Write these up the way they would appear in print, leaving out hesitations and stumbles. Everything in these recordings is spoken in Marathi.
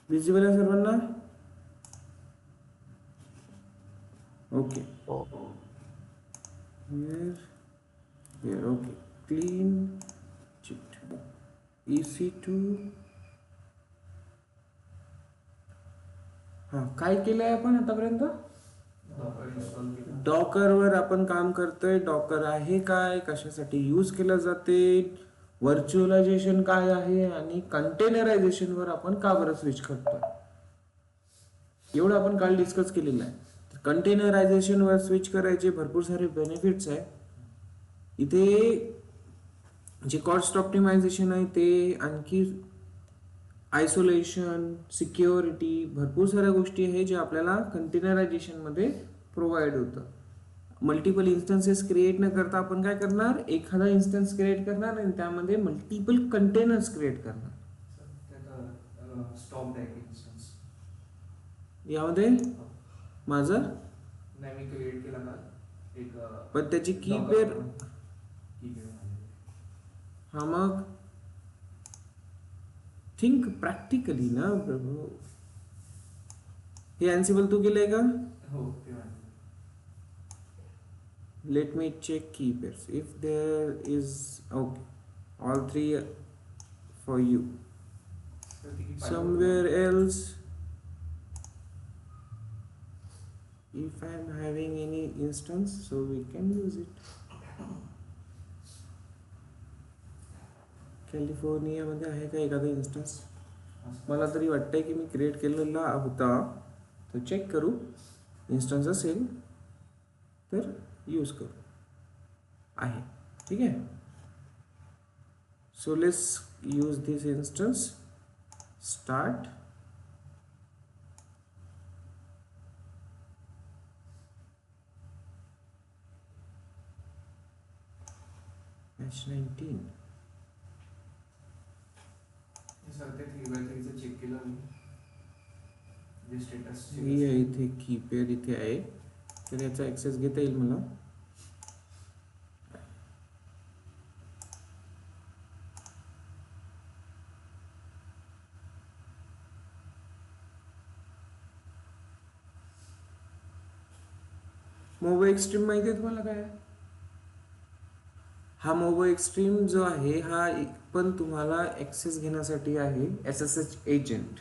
विजिबल आहे सर्वांना? Okay. here okay. Clean chit EC2. हा, काय केलंय आपण आतापर्यंत? डॉकर वर आपण काम करतोय. डॉकर आहे काय, कशासाठी यूज केलं जाते, व्हर्च्युअलायझेशन काय आहे आणि कंटेनरायझेशन वर आपण का बरं स्विच करतोय, एवढं आपण काल डिस्कस केलेलं आहे. कंटेनरायझेशन वर स्विच करायचे भरपूर सारे बेनिफिट्स आहे. इथे जे कॉस्ट ऑप्टिमायझेशन आहे ते, आणखी आयसोलेशन, सिक्युरिटी, भरपूर साऱ्या गोष्टी आहे जे आपल्याला कंटेनरायझेशन मध्ये प्रोव्हाइड होतं. मल्टिपल इन्स्टन्सेस क्रिएट न करता आपण काय करणार, एखादा इन्स्टन्स क्रिएट करणार आणि त्यामध्ये मल्टिपल कंटेनर्स क्रिएट करणार. यामध्ये माझं नाही, मी क्रिएट केला ना एक, पण त्याची की पेर. हा, मग थिंक प्रॅक्टिकली ना प्रभू. हे अँसिबल तू केलंय का? हो. Let me check key pairs if there is. Okay, all three for you. Somewhere else, if I am having any instance, so we can use it. California मध्ये आहे का एखादा इन्स्टन्स? मला तरी वाटतंय की मी क्रिएट केलेला होता, तो चेक करू. इन्स्टन्स असेल तर यूज करू. आहे, ठीक आहे. So let's use this instance. Start. H19. Sir ते 3x3 चं चेक केलं मी, जे स्टेटस ही आहे इथे की पेअर इथे आहे, तर याचा ॲक्सेस घेता येईल मला. मोबो एक्स्ट्रीम माहिती आहे तुम्हाला काय? हा मोबो एक्स्ट्रीम जो आहे हा पण तुम्हाला ॲक्सेस घेण्यासाठी आहे SSH एजंट.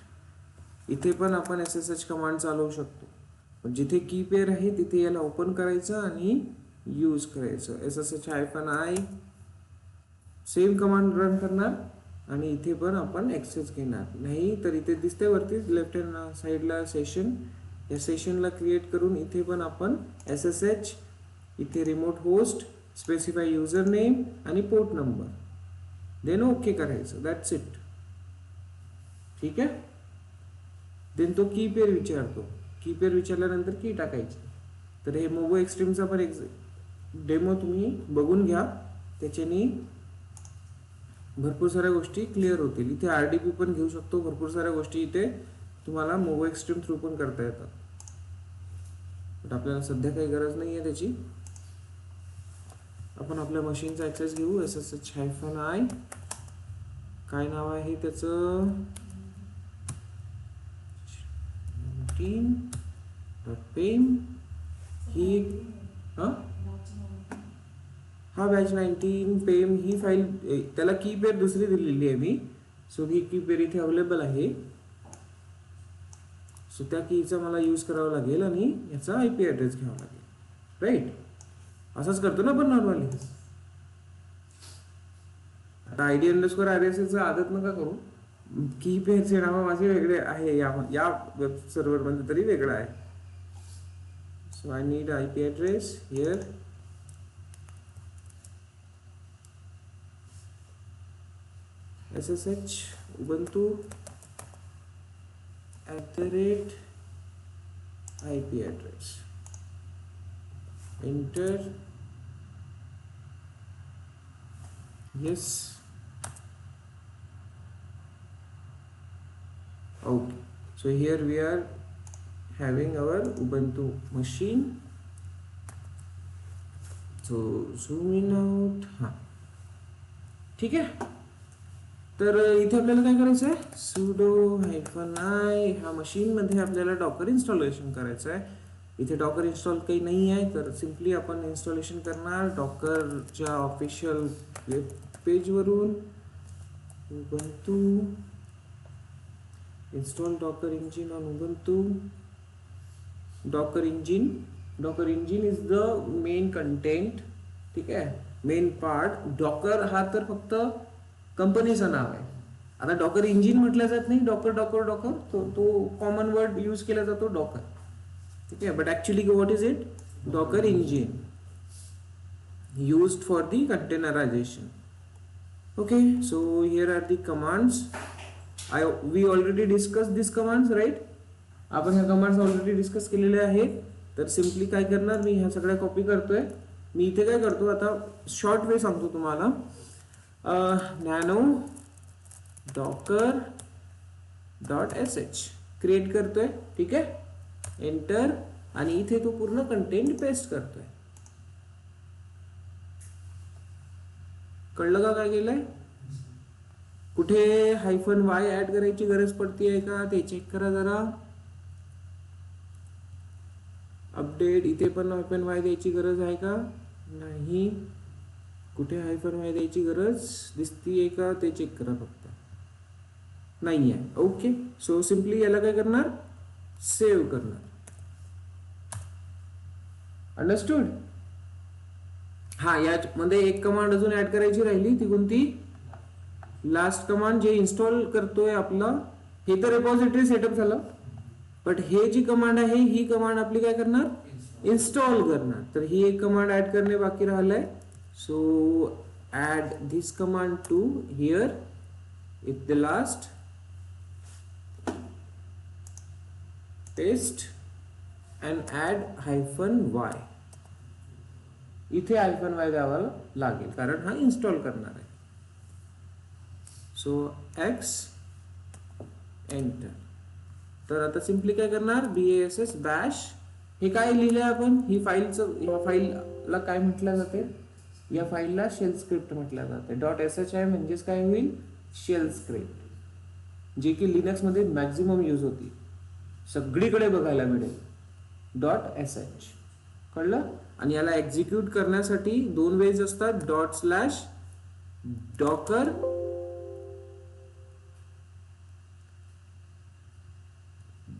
इथे पण आपण SSH कमांड चालवू शकतो. जिथे की पेअर आहे तिथे याला ओपन करायचं आणि यूज करायचं. SSH-i सेम कमांड रन करणार आणि इथे पण आपण ॲक्सेस घेणार. नाही तर इथे दिसते वरती लेफ्ट हँड साईडला सेशन, या सेशनला क्रिएट करून इथे पण आपण SSH, इथे remote host, specify user name आणि पोर्ट नंबर, देन ओके करायचं. That's it. ठीक आहे. देन तो की पेअर विचारतो. की पेअर विचारल्यानंतर की टाकायची. तर हे मोबो एक्स्ट्रीमचा पण एक डेमो तुम्ही बघून घ्या, त्याच्याने भरपूर साऱ्या गोष्टी क्लिअर होतील. इथे RDP पण घेऊ शकतो. भरपूर साऱ्या गोष्टी इथे तुम्हाला मोबो एक्स्ट्रीम थ्रू पण करता येतात. बट आपल्याला सध्या काही गरज नाही आहे त्याची. आपण आपल्या मशीनचा ॲक्सेस घेऊ. SSH-i काय नाव आहे त्याचं, pim ही हा बॅच 19 पेम ही फाईल, त्याला की पेअर दुसरी दिलेली आहे मी. सो ही की पेअर इथे अवेलेबल आहे. सो त्या कीचा मला यूज करावा लागेल आणि याचा IP ॲड्रेस घ्यावा लागेल. राईट. असंच करतो ना आपण नॉर्मली. आता ID_RSS आदत नका करू. की पेअरचे नाव माझे वेगळे आहे, या वेब सर्व्हर मध्ये तरी वेगळं आहे. So I need IP address here. SSH ubuntu @IP address. Enter. Yes. Okay. So here we are having our Ubuntu machine. So zoom in out. हाँ, ठीक है. तर इथे आपल्याला काय करायचं आहे, sudo -i ह्या मशीनमध्ये आपल्याला डॉकर इन्स्टॉलेशन करायचं आहे. इथे डॉकर इन्स्टॉल काही नाही आहे, तर सिम्पली आपण इन्स्टॉलेशन करणार डॉकरच्या ऑफिशियल वेब पेजवरून. Ubuntu install docker engine on ubuntu. docker engine is the main content, ठीक आहे, मेन पार्ट. डॉकर हा तर फक्त कंपनीचं नाव आहे. आता डॉकर इंजिन म्हटलं जात नाही, डॉकर तो कॉमन वर्ड यूज केला जातो डॉकर, ठीक आहे. But actually what is it, Docker engine used for the containerization. Okay, so here are the commands. We already discussed these commands, right? आपण ह्या कमांड्स ऑलरेडी डिस्कस केलेले आहेत. तर सिम्पली काय करणार, मी ह्या सगळ्या कॉपी करतोय. मी इथे काय करतो, आता शॉर्ट वे सांगतो तुम्हाला. नॅनो डॉकर .sh क्रिएट करतोय, ठीक आहे, एंटर. आणि इथे तो पूर्ण कंटेंट पेस्ट करतोय. कळलं का काय केलंय? कुठे -y ऍड करायची गरज पडतीये का ते चेक करा जरा. अपडेट, इथे पण -y द्यायची गरज आहे का, नाही. कुठे -y द्यायची गरज दिसतीये का ते चेक करा फक्त, नाही आहे. ओके, सो सिम्पली याला काय करणार, सेव्ह करणार. अंडरस्टूड? हा, यामध्ये एक कमांड अजून ऍड करायची राहिली, ती कोणती, लास्ट कमांड. जे इन्स्टॉल करतोय आपलं, हे तर रेपॉझिटरी सेटअप झालं, बट हे जी कमांड आहे ही कमांड आपली काय करणार, इन्स्टॉल करणार. तर ही एक कमांड ऍड करणे बाकी राहिलंय. So add this command to here it the last, paste and add -y. इथे -y द्यावा लागेल कारण हा इन्स्टॉल करणार आहे. So x enter. तर आता सिम्पली काय करणार, bash बॅश. हे काय लिहिलंय आपण, ही फाईलचं, या फाईलला काय म्हटलं जाते, या फाईलला शेल स्क्रिप्ट म्हटलं जाते. .sh आहे म्हणजेच काय होईल, शेल स्क्रिप्ट, जे की लिनक्स मध्ये मॅक्झिमम यूज होती, सगळीकडे बघायला मिळेल. .sh कळलं. आणि याला एक्झिक्यूट करण्यासाठी दोन वेज असतात, ./docker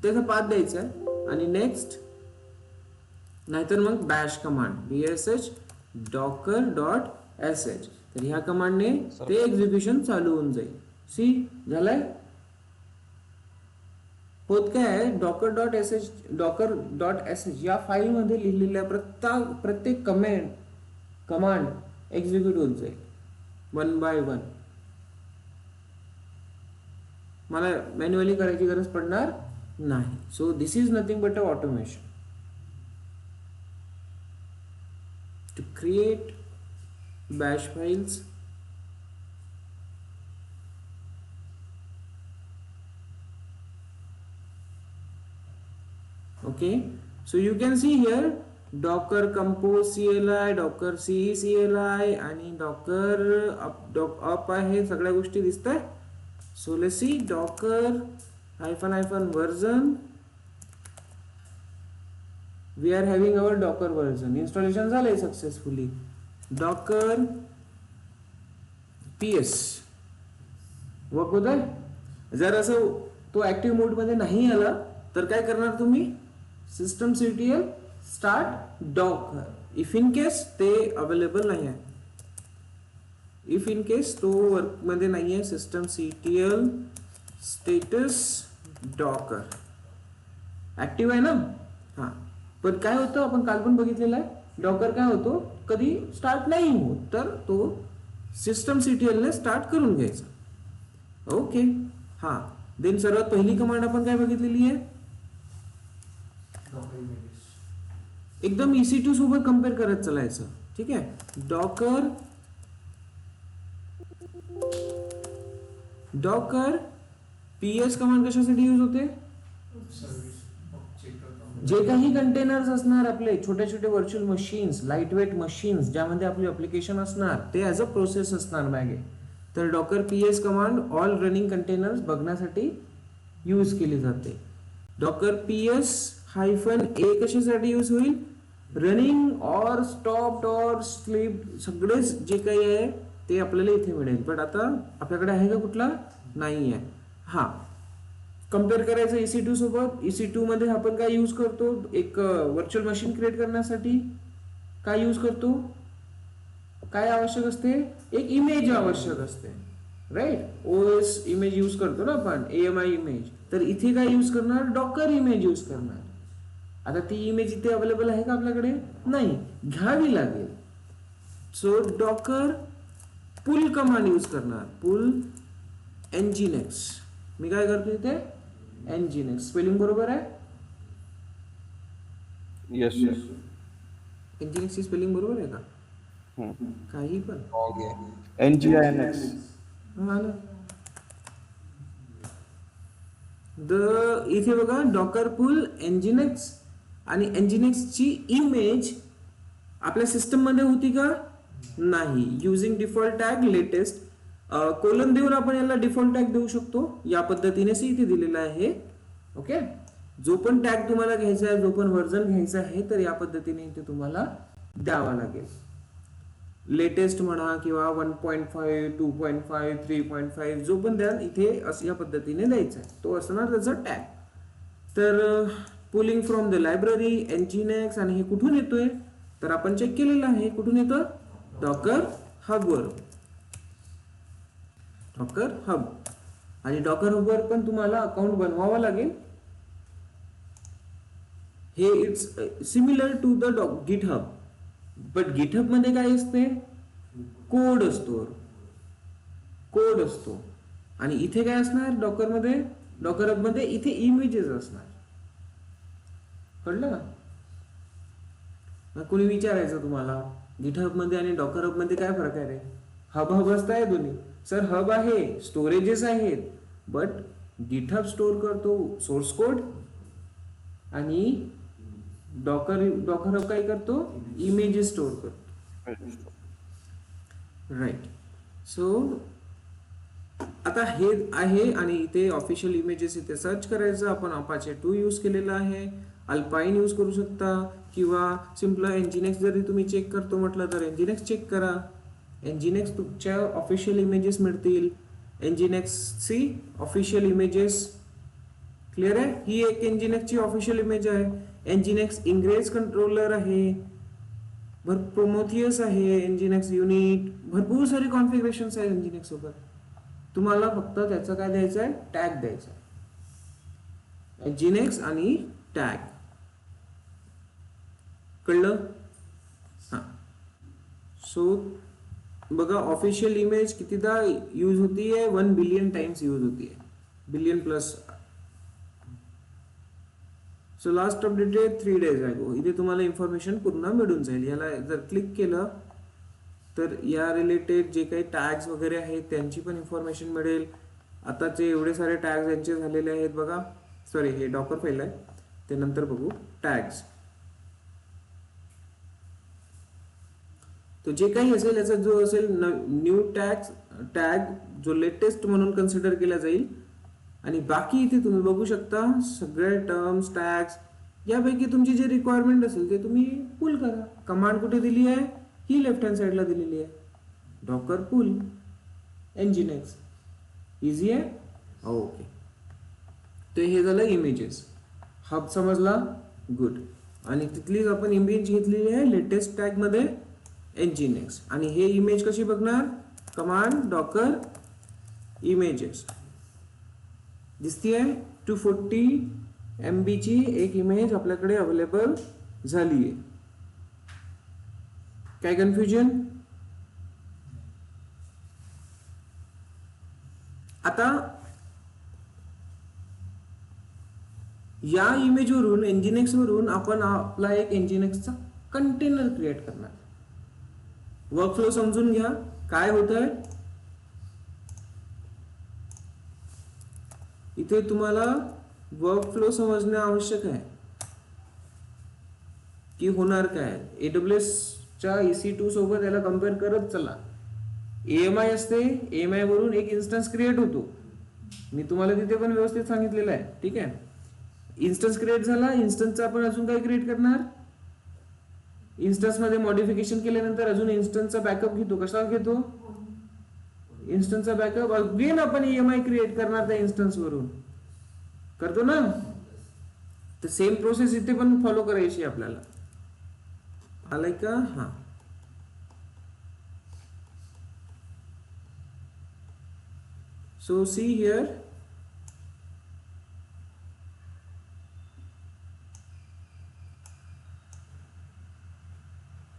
त्याचा पाथ द्यायचा आहे, आणि नेक्स्ट, नाहीतर मग बॅश कमांड bash docker.sh. तर ह्या कमांडने ते एक्झिक्युशन चालू होऊन जाईल. सी झालंय. होत काय आहे, docker.sh या फाईल मध्ये लिहिलेल्या प्रत्येक कमांड एक्झिक्यूट होत जाईल 1 by 1. मला मॅन्युअली करायची गरज पडणार नाही. So this is nothing but a automation to create bash files. Okay, so you can see here docker compose CLI, docker CLI आणि docker up आहे, सगळ्या गोष्टी दिसतात. So let's see docker -version. We are having our docker version. Installation झालंय सक्सेसफुली. docker ps वर्क होत आहे. जर असं तो ऍक्टिव्ह मोड मध्ये नाही आला तर काय करणार तुम्ही, systemctl start docker. If in case ते अवेलेबल नाही आहे, इफ इन केस तो वर्क मध्ये नाही आहे, systemctl status docker ऍक्टिव्ह आहे ना. हा, पण काय होतं, आपण काल पण बघितलेलं आहे, डॉकर काय होतो, कधी स्टार्ट नाही होत, तर तो systemctl ने स्टार्ट करून घ्यायचा. ओके, हा. देन सर्वात पहिली कमांड आपण काय बघितलेली आहे, एकदम EC2 सोबत कम्पेअर करत चालायचं, ठीक आहे. डॉकर ps कमांड कशासाठी यूज होते, जे काही कंटेनर्स असणार आपले छोटे छोटे virtual machines, light weight machines, ज्यामध्ये आपली ऍप्लिकेशन असणार, ते ऍज अ प्रोसेस असणार मागे. तर Docker PS command all running containers बघण्यासाठी यूज केली जाते. डॉकर PS -A कशासाठी यूज होईल? Running or stop or sleep सगळेच जे काही आहे ते आपल्याला इथे मिळेल. पण आता आपल्याकडे आहे का कुठला? नाही आहे. हा कम्पेअर करायचं EC2 सोबत. EC2 मध्ये आपण काय यूज करतो? एक व्हर्च्युअल मशीन क्रिएट करण्यासाठी काय यूज करतो? काय आवश्यक असते? एक इमेज आवश्यक असते, राईट? OS इमेज यूज करतो ना आपण, AMI इमेज. तर इथे काय यूज करणार? डॉकर इमेज यूज करणार. आता ती इमेज इथे अवेलेबल आहे का आपल्याकडे? नाही, घ्यावी लागेल. सो डॉकर पुल कमांड यूज करणार. पुल nginx. मी काय करतो इथे? nginx. स्पेलिंग बरोबर आहे? Yes yes. nginx ची स्पेलिंग बरोबर आहे का? काही पण NGINX. हा ना. इथे बघा डॉकर पुल nginx आणि nginx ची इमेज आपल्या सिस्टम मध्ये होती का? नाही. Using default tag latest colon देऊन आपण याला डिफॉल्ट टॅग देऊ शकतो. या पद्धतीने इथे दिलेला आहे. ओके, जो पण टॅग तुम्हाला घ्यायचा आहे, जो पण व्हर्जन घ्यायचा आहे, तर या पद्धतीने इथे तुम्हाला द्यावा लागेल. लेटेस्ट म्हणा किंवा 1.5, 2.5, 3.5 जो पण द्याल इथे या पद्धतीने द्यायचा आहे, तो असणार त्याचा टॅग. तर pulling from the library nginx. आणि हे कुठून येतोय? तर आपण चेक केलेलं आहे. कुठून येतं? डॉकर हब वर. Docker hub. आणि डॉकर हब वर पण तुम्हाला अकाउंट बनवावा लागेल. हे it's similar to the GitHub. But GitHub मध्ये काय असते? कोड असतो. कोड असतो. आणि इथे काय असणार? डॉकर मध्ये, डॉकर हब मध्ये इथे इमेजेस असणार. कळलं ना? कोणी विचारायचं तुम्हाला गिटहब मध्ये आणि डॉकर हब मध्ये काय फरक आहे रे? हब असताय दोन्ही. सर हब आहे, स्टोरेजेस आहेत, बट गिटहब स्टोर करतो सोर्स कोड आणि डॉकर हब काय करतो? इमेजेस स्टोर करतो. राईट. सो आता हे आहे आणि इथे ऑफिशियल इमेजेस इथे सर्च करायचं. आपण अपाचे 2 यूज केलेला आहे. अल्पाईन यूज करू शकता किंवा सिम्पल nginx जरी तुम्ही चेक करतो म्हटलं तर nginx चेक करा. nginx तुमच्या ऑफिशियल इमेजेस मिळतील. nginx ची ऑफिशियल इमेजेस क्लिअर आहे? ही एक nginx ची ऑफिशियल इमेज आहे. nginx इंग्रेज कंट्रोलर आहे, प्रोमेथियस आहे, nginx युनिट, भरपूर सारे कॉन्फिगरेशन्स आहेत nginx सोबत. तुम्हाला फक्त त्याचं काय द्यायचं आहे? टॅग द्यायचा आहे. nginx आणि टॅग. कळलं? हा. सो बघा ऑफिशियल इमेज कितीदा यूज होतीये? 1 बिलियन टाइम्स यूज होतीये. Billion plus. So last updated 3 days ago. इथे तुम्हाला इन्फॉर्मेशन पूर्ण मिळून जाईल. याला जर क्लिक केलं तर या रिलेटेड जे काही टॅग्स वगैरे आहेत त्यांची पण इन्फॉर्मेशन मिळेल. आताचे एवढे सारे टॅग्स यांचे झालेले आहेत बघा. सॉरी, हे डॉकर फाईल आहे, ते नंतर बघू. टॅग्स तो जे काही असेल याचा जो असेल न्यू टॅग जो लेटेस्ट म्हणून कन्सिडर केला जाईल. आणि बाकी इथे तुम्ही बघू शकता सगळे टर्म्स टॅग्स यापैकी तुमची जे रिक्वायरमेंट असेल ते तुम्ही पुल करा. कमांड कुठे दिली आहे? ही लेफ्ट हँड साईडला दिलेली आहे. डॉकर पुल nginx. इझी आहे. ओके. तर हे झालं इमेजेस. हब समजला? गुड. आणि तिथलीच आपण इमेज घेतलेली आहे लेटेस्ट टॅग मध्ये nginx. आणि हे इमेज कशी बघणार? कमांड डॉकर इमेजेस दिसतीये. 240 MB ची एक इमेज आपल्याकडे अवेलेबल झाली आहे. काय कन्फ्युजन? आता या इमेज वरून nginx वरून आपण आपला एक nginx चा कंटेनर क्रिएट करणार. वर्कफ्लो समजून घ्या काय होतंय. इथे तुम्हाला वर्कफ्लो समजणे आवश्यक आहे की होणार काय. AWS च्या EC2 सोबत याला कम्पेअर करत चला. AMI असते, AMI वरून एक इन्स्टन्स क्रिएट होतो. मी तुम्हाला तिथे पण व्यवस्थित सांगितलेलं आहे. ठीक आहे, इन्स्टन्स क्रिएट झाला, इन्स्टन्सचा आपण अजून काय क्रिएट करणार, इन्स्टन्स मध्ये मॉडिफिकेशन केल्यानंतर अजून इन्स्टन्सचा बॅकअप घेतो. कसा घेतो, इन्स्टन्सचा बॅकअप अगेन आपण EMI क्रिएट करणार त्या इन्स्टन्स वरून, करतो ना. तर सेम प्रोसेस इथे पण फॉलो करायची आपल्याला. आलाय का? हा, so see here,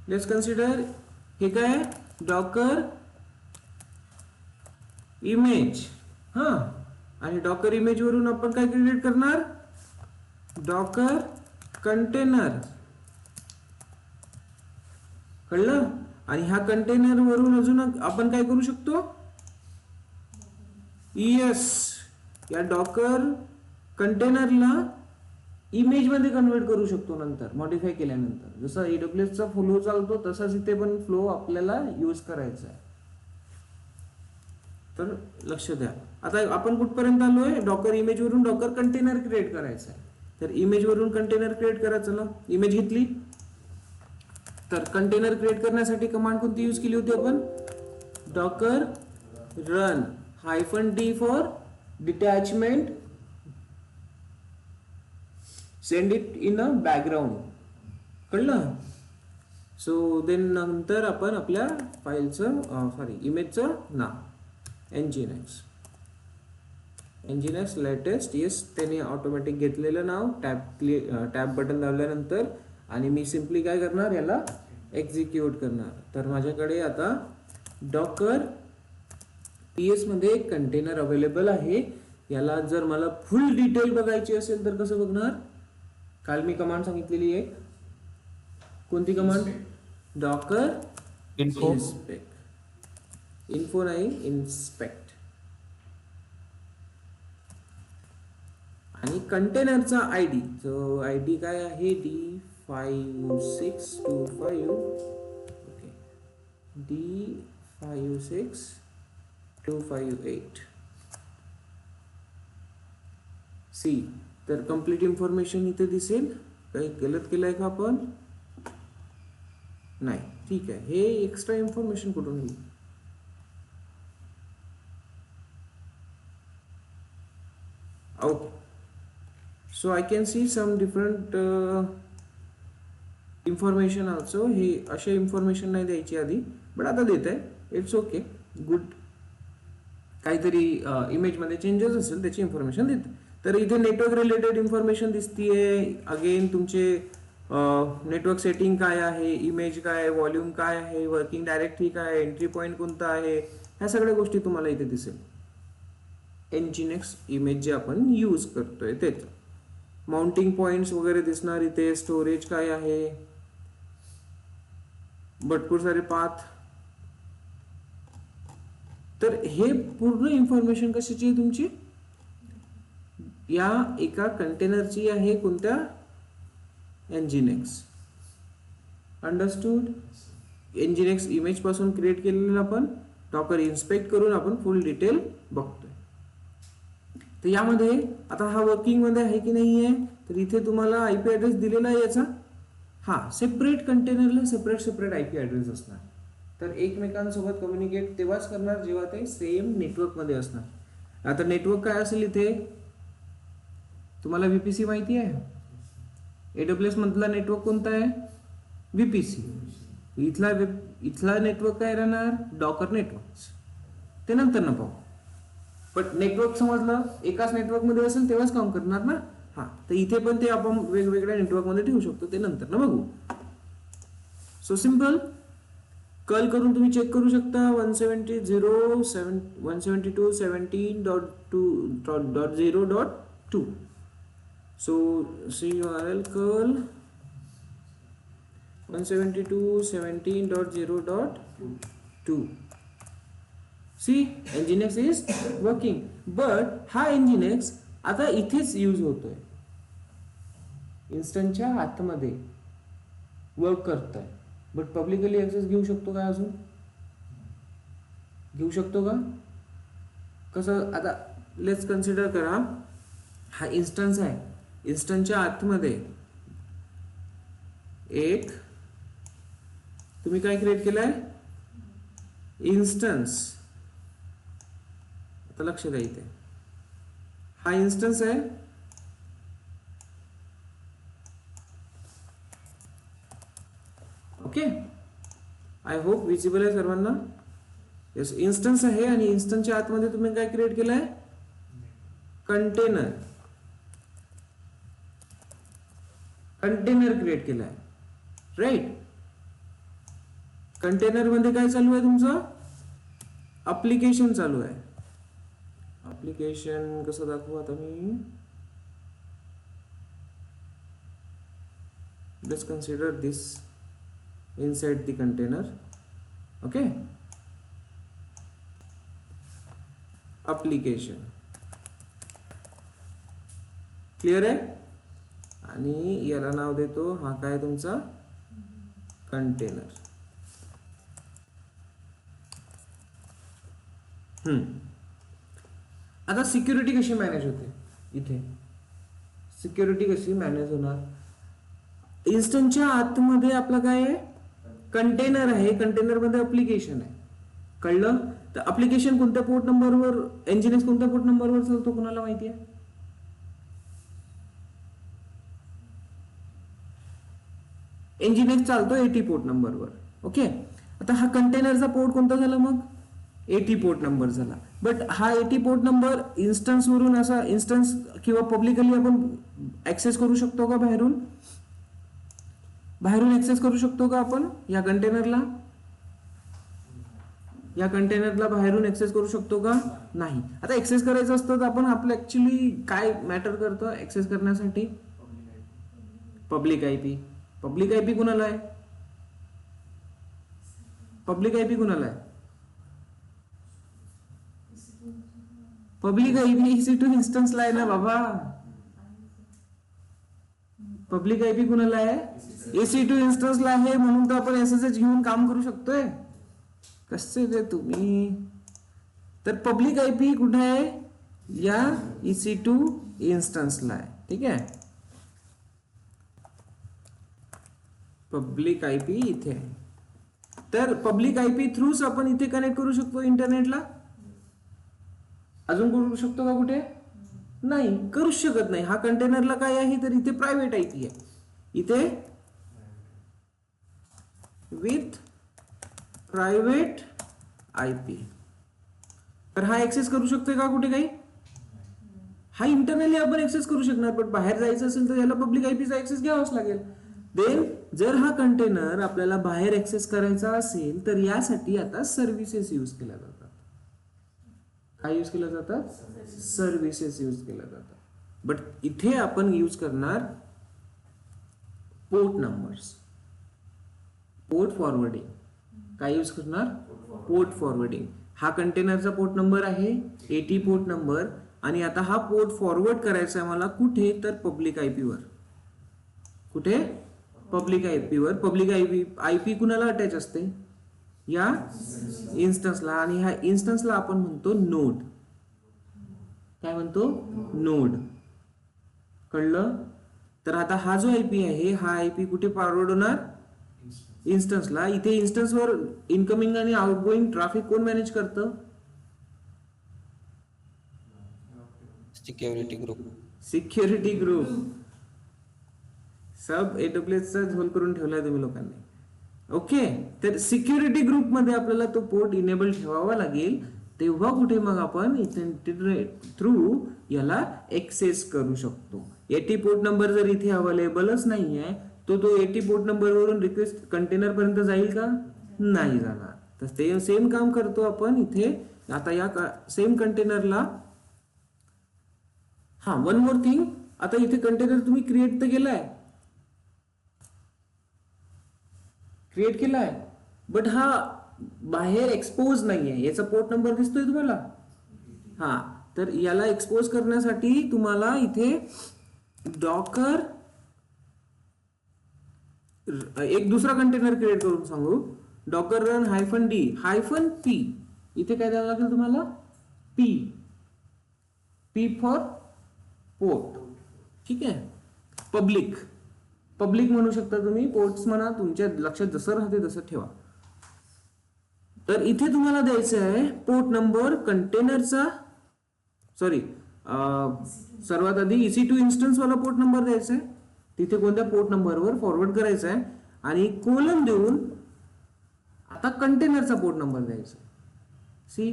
let's consider हे काय, डॉकर इमेज. हा, आणि डॉकर इमेज वरून आपण काय क्रिएट करणार, डॉकर कंटेनर. कळलं? आणि ह्या कंटेनर वरून अजून आपण काय करू शकतो, येस, या डॉकर कंटेनरला इमेज मध्ये कन्वर्ट करू शकतो नंतर मॉडिफाय केल्यानंतर. जसं AWS चा फ्लो चालतो तसाच इथे पण फ्लो आपल्याला यूज करायचा आहे. तर लक्ष द्या. आता आपण कुठपर्यंत आलोय, डॉकर इमेज वरून डॉकर कंटेनर क्रिएट करायचं आहे. तर इमेज वरून कंटेनर क्रिएट करायचं ना, इमेज घेतली. तर कंटेनर क्रिएट करण्यासाठी कमांड कोणती यूज केली होती आपण, Docker run -d for detachment, send it in a background. कळलं? सो देन नंतर आपण आपल्या फाईलचं इमेजचं नाव nginx लेटेस्ट. येस, त्याने ऑटोमॅटिक घेतलेलं नाव, टॅब बटन दाबल्यानंतर. आणि मी सिम्पली काय करणार, याला एक्झिक्यूट करणार. तर माझ्याकडे आता डॉकर PS मध्ये एक कंटेनर अवेलेबल आहे. याला जर मला फुल डिटेल बघायची असेल तर कसं बघणार, काल मी कमांड सांगितलेली आहे. कोणती command, Docker Info. Inspect. Info नाही, इन्स्पेक्ट. आणि कंटेनरचा ID, जो ID काय आहे, D5625. Okay, D56258. सी. तर कंप्लीट इन्फॉर्मेशन इथे दिसेल. काही गलत केलंय का आपण, नाही. ठीक आहे, हे एक्स्ट्रा इन्फॉर्मेशन कुठून येईल, okay. So I can see some different information also. हे असे इन्फॉर्मेशन नाही द्यायची आधी, बट आता देत आहे. It's okay, good. काहीतरी इमेजमध्ये चेंजेस असेल त्याची इन्फॉर्मेशन देते. तर इथे नेटवर्क रिलेटेड इन्फॉर्मेशन दिसतीये. अगेन तुमचे नेटवर्क सेटिंग काय आहे, इमेज काय आहे, व्हॉल्यूम काय आहे, वर्किंग डायरेक्टरी काय आहे, एंट्री पॉईंट कोणता आहे, ह्या सगळ्या गोष्टी तुम्हाला इथे दिसेल. nginx इमेज जे आपण यूज करतोय तेच. माउंटिंग पॉइंट्स वगैरे दिसणार इथे. स्टोरेज काय आहे, भरपूर सारे पाथ. तर हे पूर्ण इन्फॉर्मेशन कशाची आहे तुमची, या एका कंटेनरची आहे. कोणत्या, nginx. अंडरस्टूड? nginx इमेज पासून क्रिएट केलेलं आपण डॉकर इन्स्पेक्ट करून आपण फुल डिटेल बघतोय. तर यामध्ये आता हा वर्किंग मध्ये आहे की नाही आहे, तर इथे तुम्हाला IP ॲड्रेस दिलेला आहे याचा. हा, सेपरेट कंटेनरला सेपरेट IP ॲड्रेस असणार. तर एकमेकांसोबत कम्युनिकेट तेव्हाच करणार जेव्हा ते सेम नेटवर्क मध्ये असणार. आता नेटवर्क काय असेल इथे, तुम्हाला VPC माहिती आहे. AWS मधला नेटवर्क कोणता आहे, VPC. इथला नेटवर्क काय राहणार, डॉकर नेटवर्क. ते नंतर न पाहू. पण नेटवर्क समजलं, एकाच नेटवर्क मध्ये असेल तेव्हाच काम करणार ना. हा, तर इथे पण ते आपण वेगवेगळ्या नेटवर्क मध्ये ठेवू शकतो, ते नंतर न बघू. सो सिंपल, कल करून तुम्ही चेक करू शकता. 172.17.2.0.2. So CURL curl 172.17.0.2. See, nginx is working. But हा nginx आता इथेच यूज होतोय, इन्स्टंटच्या आतमध्ये वर्क करतोय. बट पब्लिकली ऍक्सेस घेऊ शकतो काय अजून, घेऊ शकतो का? कसं, आता लेट्स कन्सिडर करा, हा इन्स्टन्स आहे. इन्स्टन्सच्या आतमध्ये एक तुम्ही काय क्रिएट केलंय? इन्स्टन्स. आता लक्ष द्या, इथे हा इन्स्टन्स आहे. ओके, आय होप विजिबल आहे सर्वांना. येस, इन्स्टन्स आहे आणि इन्स्टन्सच्या आतमध्ये तुम्ही काय क्रिएट केलंय? कंटेनर. कंटेनर क्रिएट केलाय, राईट. कंटेनर मध्ये काय चालू आहे तुमचं? अप्लिकेशन चालू आहे. अप्लिकेशन कसं दाखवू आता मी? Let's consider this inside the container. Okay, application clear आहे. आणि याला नाव देतो, हा काय तुमचा कंटेनर. आता सिक्युरिटी कशी मॅनेज होते? इथे सिक्युरिटी कशी मॅनेज होणार? इन्स्टन्सच्या आतमध्ये आपलं काय आहे? कंटेनर आहे. कंटेनर मध्ये अप्लिकेशन आहे. कळलं? तर अप्लिकेशन कोणत्या पोर्ट नंबरवर, एनजीएनएस कोणत्या पोर्ट नंबरवर चालतो कोणाला माहिती आहे? एनजीएनएस चालतो 80 पोर्ट नंबरवर. ओके, आता हा कंटेनरचा पोर्ट कोणता झाला मग? 80 पोर्ट नंबर झाला. बट हा 80 पोर्ट नंबर इन्स्टन्स वरून, असा इन्स्टन्स किंवा पब्लिकली आपण ऍक्सेस करू शकतो का? बाहेरून ऍक्सेस करू शकतो का आपण या कंटेनरला? या कंटेनरला बाहेरून ऍक्सेस करू शकतो का? नाही. आता ऍक्सेस करायचं असतं तर आपण आपलं ऍक्च्युली काय मॅटर करतं ऍक्सेस करण्यासाठी? Public IP. पब्लिक आयपी कुणाला आहे? पब्लिक आयपी कुणाला आहे? पब्लिक आयपी EC2 इन्स्टन्सला आहे ना बाबा. पब्लिक आयपी कुणाला आहे? EC2 इन्स्टन्सला आहे, म्हणून तर आपण SSH घेऊन काम करू शकतोय. कसे रे तुम्ही? तर पब्लिक आयपी कुठे आहे? या EC2 इन्स्टन्सला आहे. ठीक आहे, पब्लिक आयपी इथे आहे. तर पब्लिक आयपी थ्रूच आपण इथे कनेक्ट करू शकतो इंटरनेटला. अजून करू शकतो का कुठे? नाही, करूच शकत नाही. हा कंटेनरला काय आहे? तर इथे प्रायव्हेट आयपी आहे. इथे विथ प्रायव्हेट आयपी. तर हा ऍक्सेस करू शकतोय का कुठे काही? हा इंटरनली आपण ऍक्सेस करू शकणार, पण बाहेर जायचं असेल तर याला पब्लिक आयपीचा ऍक्सेस घ्यावाच लागेल. देन जर हा कंटेनर आपल्याला बाहेर ऍक्सेस करायचा असेल तर यासाठी आता सर्व्हिसेस यूज केल्या जातात. काय यूज केल्या जातात? सर्व्हिसेस यूज केल्या जातात. बट इथे आपण यूज करणार पोर्ट नंबर्स, पोर्ट फॉरवर्डिंग. काय यूज करणार? Port forwarding. हा कंटेनरचा पोर्ट नंबर आहे 80 पोर्ट नंबर, आणि आता हा पोर्ट फॉरवर्ड करायचा आहे मला कुठे? तर पब्लिक आयपी वर. कुठे? पब्लिक आयपी वर. पब्लिक आयपी कुणाला अटॅच असते? या इन्स्टन्सला. आणि ह्या इन्स्टन्सला आपण म्हणतो नोड. काय म्हणतो? नोड. कळलं? तर आता हा जो आयपी आहे, हा आयपी कुठे फॉरवर्ड होणार? इन्स्टन्सला. इथे इन्स्टन्सवर इनकमिंग आणि आउटगोइंग ट्रॅफिक कोण मॅनेज करतं? Security group. Security group. सब AWS चा झोल करून ठेवलाय तुम्ही लोकांनी. ओके, तर सिक्युरिटी ग्रुप मध्ये आपल्याला तो पोर्ट इनेबल ठेवावा लागेल. तेव्हा कुठे मग आपण इंटरनेट थ्रू याला एक्सेस करू शकतो. 80 पोर्ट नंबर जर इथे अवेलेबलच नाहीये, तो 80 पोर्ट नंबर वरून रिक्वेस्ट कंटेनर पर्यंत जाईल का? नाही जाणार. तर ते सेम काम करतो आपण इथे. आता या सेम कंटेनरला, हा वन मोर थिंग, आता इथे कंटेनर तुम्ही क्रिएट तर केलाय, बट हा बाहेर एक्सपोज नाहीये. याचा पोर्ट नंबर दिसतोय तुम्हाला? हा, तर याला एक्सपोज करण्यासाठी तुम्हाला इथे डॉकर एक दुसरा कंटेनर क्रिएट करून सांगू. डॉकर रन -d -p इथे काय द्यावं लागेल तुम्हाला, पी, पी फॉर पोर्ट. ठीक आहे. पब्लिक, पब्लिक म्हणू शकता तुम्ही, पोर्ट्स म्हणा, तुमच्या लक्षात जसं राहते तसं ठेवा. तर इथे तुम्हाला द्यायचं आहे पोर्ट नंबर कंटेनरचा, सॉरी सर्वात आधी EC2 इन्स्टन्स वाला पोर्ट नंबर द्यायचा आहे, तिथे कोणत्या पोर्ट नंबरवर फॉरवर्ड करायचा आहे, आणि कोलन देऊन आता कंटेनरचा पोर्ट नंबर द्यायचा. सी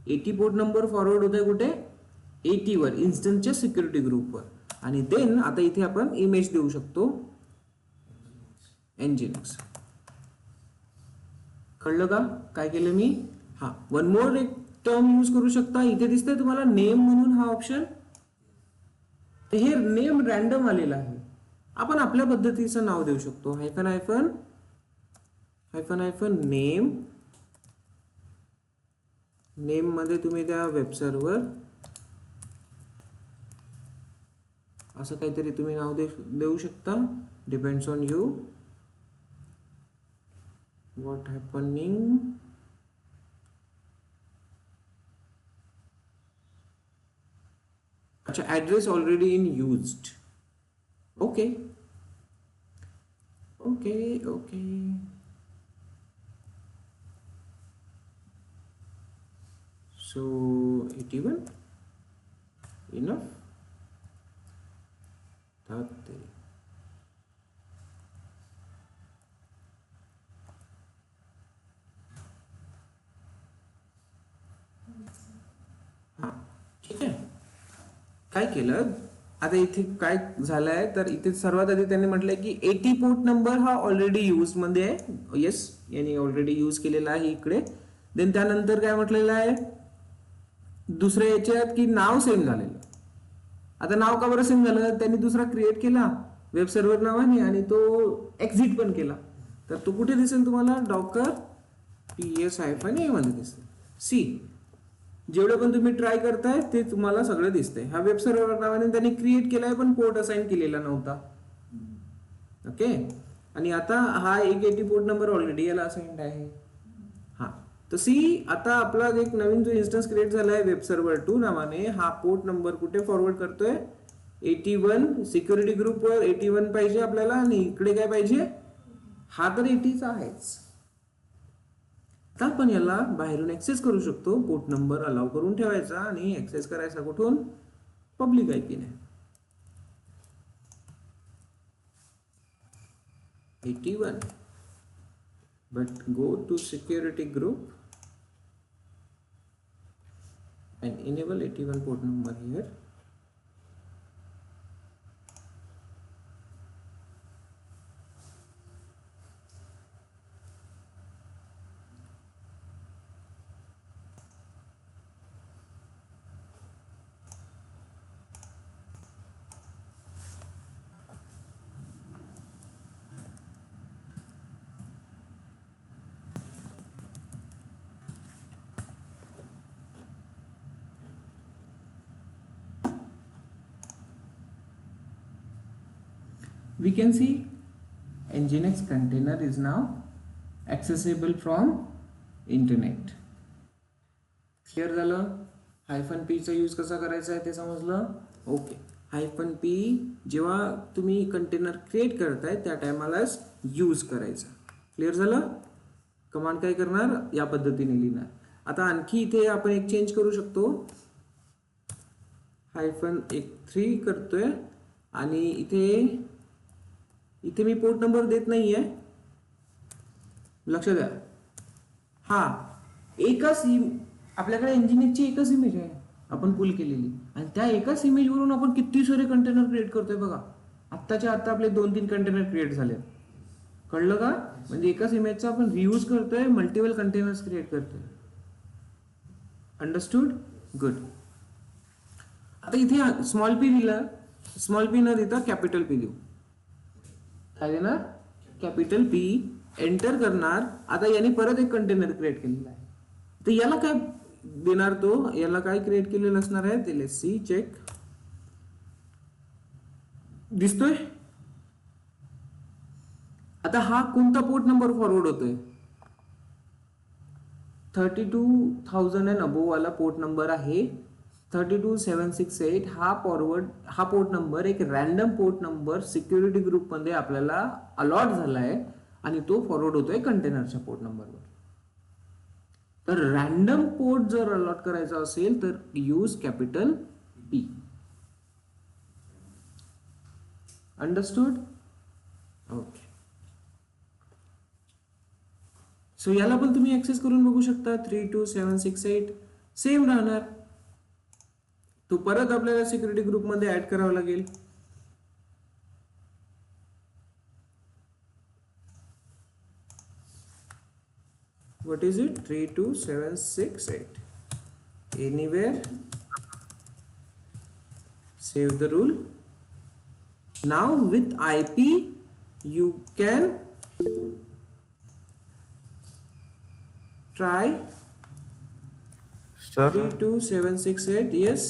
80 पोर्ट नंबर फॉरवर्ड होत आहे कुठे, 80 वर, इन्स्टन्सच्या सिक्युरिटी ग्रुपवर. आणि देन आता इथे आपण इमेज देऊ शकतो Nginx. कळलं का काय केलं मी. हा, वन मोर एक टर्म यूज करू शकता. इथे दिसतंय तुम्हाला नेम म्हणून हा ऑप्शन, हे नेम रॅन्डम आलेला आहे, आपण आपल्या पद्धतीचं नाव देऊ शकतो. Hyphen hyphen hyphen hyphen name, name मध्ये तुम्ही त्या वेब सर्व्हर असं काहीतरी तुम्ही नाव देऊ शकता. Depends on you what happening. अच्छा, address already in used. Okay okay okay. So 81 enough. ठीक आहे. काय केलं आता इथे काय झालंय, तर इथे सर्वात आधी त्यांनी म्हटलंय की 80 पोर्ट नंबर हा ऑलरेडी यूज मध्ये आहे. येस, यांनी ऑलरेडी यूज केलेला आहे इकडे. देन त्यानंतर काय म्हटलेलं आहे दुसऱ्या याच्यात की नाव सेम झालेलं. आता नाव का बरं सेम झालं, त्यांनी दुसरा क्रिएट केला वेब सर्व्हर नावाने आणि तो एक्झिट पण केला. तर तो कुठे दिसेल तुम्हाला, डॉकर PS-A मध्ये दिसेल. सी जेवढं पण तुम्ही ट्राय करताय ते तुम्हाला सगळं दिसतंय. हा वेब सर्व्हर नावाने त्यांनी क्रिएट केलाय पण पोर्ट असाइन केलेला नव्हता. ओके. आणि आता हा 80 पोर्ट नंबर ऑलरेडी याला असाइन्ड आहे. हा, तर सी आता आपला एक नवीन जो इन्स्टन्स क्रिएट झालाय वेब सर्व्हर 2 नावाने, हा पोर्ट नंबर कुठे फॉरवर्ड करतोय, 81 सिक्युरिटी ग्रुपवर 81 पाहिजे आपल्याला, आणि इकडे काय पाहिजे, हा तर 80 चा आहेच. तर आपण याला बाहेरून ऍक्सेस करू शकतो. पोर्ट नंबर अलाउ करून ठेवायचा आणि ऍक्सेस करायचा कुठून, पब्लिक IP ने. 81, but go to security group and enable 81 port number here. We can see Nginx container is now accessible from internet. Clear झालं. -p चा यूज कसा करायचा आहे ते समजलं. ओके. -p जेव्हा तुम्ही कंटेनर क्रिएट करताय त्या टायमालाच यूज करायचा. क्लिअर झालं. कमांड काय करणार, या पद्धतीने लिहिणार. आता आणखी इथे आपण एक चेंज करू शकतो. -3 करतोय आणि इथे मी पोर्ट नंबर देत नाहीये, लक्ष द्या. हा, एकच आपल्याकडे Nginxची एकच इमेज आहे आपण पुल केलेली, आणि त्या एकाच इमेज वरून आपण किती सारे कंटेनर क्रिएट करतोय बघा. आत्ताच्या आत्ता आपले 2-3 कंटेनर क्रिएट झाले. कळलं का. म्हणजे एकाच इमेजचा आपण रियूज करतोय, मल्टिपल कंटेनर्स क्रिएट करतोय. अंडरस्टूड. गुड. आता इथे स्मॉल p दिला, स्मॉल p न देता कॅपिटल P देऊ. काय देणार, कॅपिटल P. एंटर करणार. आता याने परत एक कंटेनर क्रिएट केलेला आहे, तर याला काय देणार, तो याला काय क्रिएट केलेलं असणार आहे ते लेट्स सी. चेक दिसतोय. आता हा कोणता पोर्ट नंबर फॉरवर्ड होतोय, 32,000 अँड अबोव वाला पोर्ट नंबर आहे. 32768 हा पोर्ट नंबर एक रॅन्डम पोर्ट नंबर सिक्युरिटी ग्रुपमध्ये आपल्याला अलॉट झाला आहे आणि तो फॉरवर्ड होतोय कंटेनरच्या पोर्ट नंबरवर. तर रॅन्डम पोर्ट जर अलॉट करायचा असेल तर use capital P. Understood? Okay. So याला पण तुम्ही ऍक्सेस करून बघू शकता. 32768 सेम राहणार. तो परत आपल्याला सिक्युरिटी ग्रुपमध्ये ऍड करावा लागेल. What is it? 32768. Anywhere. Save the rule. Now with IP you can try sir 32768. Yes.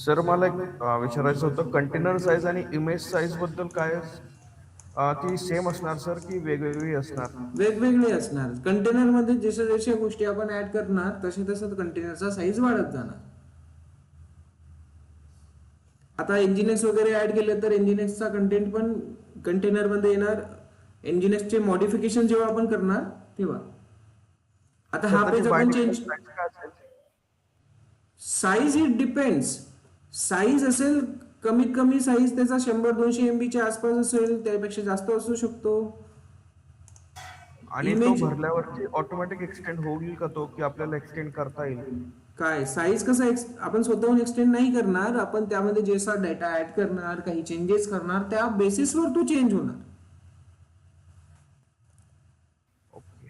Sir मला एक विचारायचं होतं, कंटेनर साईज आणि इमेज साईज बद्दल काय ती सेम असणार सर की वेगवेगळी असणार? वेगवेगळे असणार. कंटेनर मध्ये जशा जशा गोष्टी आपण ऍड करणार तसे तसं कंटेनरचा साईज वाढत जाणार. आता एनजीएस वगैरे ऍड केले तर एनजीएसचा कंटेंट पण कंटेनर मध्ये येणार. एनजीएसचे मॉडिफिकेशन जेव्हा आपण करणार तेव्हा. आता हा पेज आपण change size it depends. Size असेल कमीत कमी साईज त्याचा 100-200 MB च्या आसपास असेल, त्यापेक्षा जास्त असू शकतो. आणि तो Image- भरल्यावरती ऑटोमॅटिक एक्सटेंड होईल का तो, की आपल्याला एक्सटेंड करता येईल? काय साईज कसं आपण स्वतःहून एक्सटेंड नाही करणार. आपण त्यामध्ये जसा डेटा ऍड करणार, काही चेंजेस करणार, त्या बेसिसवर तो चेंज होणार. ओके.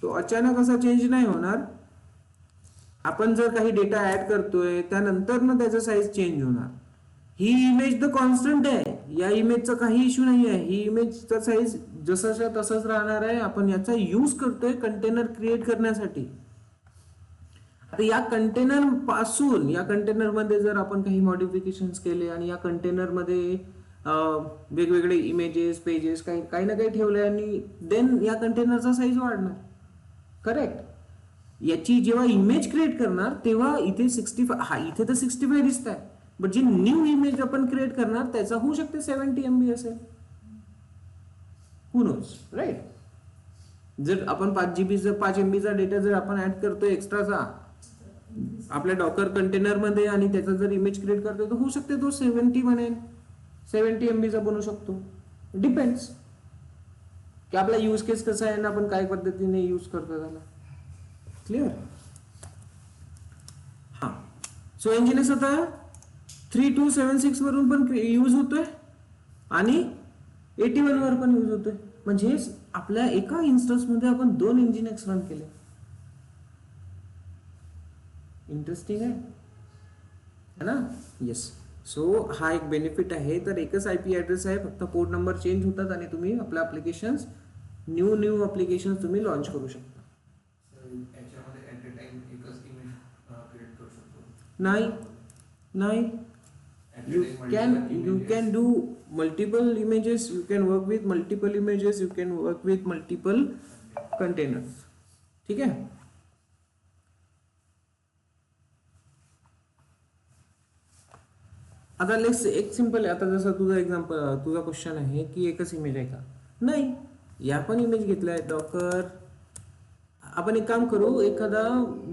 तो अचानक असा चेंज नाही होणार. आपण जर काही डेटा ऍड करतोय त्यानंतर ना त्याचा साईज चेंज होणार. ही इमेज तर कॉन्स्टंट आहे. या इमेजचा काही इश्यू नाही आहे. ही इमेजचा साईज जसाच्या तसंच राहणार आहे. आपण याचा यूज करतोय कंटेनर क्रिएट करण्यासाठी. आता या कंटेनर पासून या कंटेनर मध्ये जर आपण काही मॉडिफिकेशन केले आणि या कंटेनर मध्ये वेगवेगळे इमेजेस पेजेस काही ना काही ठेवले आणि देन या कंटेनरचा साईज वाढणार. करेक्ट. याची जेव्हा इमेज क्रिएट करणार तेव्हा इथे 65 इथे तर 65 दिसत आहे. बट जी न्यू इमेज आपण क्रिएट करणार त्याचा होऊ शकते 70 MB असेल. हु नोज, राईट. जर आपण 5 MB चा डेटा जर आपण ऍड करतोय एक्स्ट्राचा आपल्या डॉकर कंटेनर मध्ये आणि त्याचा जर इमेज क्रिएट करतोय तर होऊ शकते तो 70 म्हणेल 70 MB चा बनू शकतो. डिपेंड्स की आपला यूज केस कसा आहे ना आपण काय पद्धतीने यूज करतो त्याला. क्लिअर? हा. सो एनजीएस आता 3276 वरून पण यूज होतोय आणि 81 वर पण यूज होतोय. म्हणजे आपल्या एका इन्स्टन्स मध्ये आपण 2 एनजीएस रन केले. इंटरेस्टिंग आहे ना? येस. सो हा एक बेनिफिट आहे. तर एकच IP ऍड्रेस आहे, फक्त पोर्ट नंबर चेंज होतात आणि तुम्ही आपल्या ऍप्लिकेशन्स न्यू ऍप्लिकेशन्स तुम्ही लॉन्च करू शकता. याच्यामध्ये ऍट अ टाइम एकच इमेज क्रिएट करू शकतो? नाही. You can do multiple images. You can work with multiple images. You can work with multiple containers. ठीक आहे? आता लेट्स एक सिंपल. आता जसं तुझा क्वेश्चन आहे की एकच इमेज आहे का? नाही. या पण इमेज घेतलाय डॉकर. आपण एक काम करू, एखादा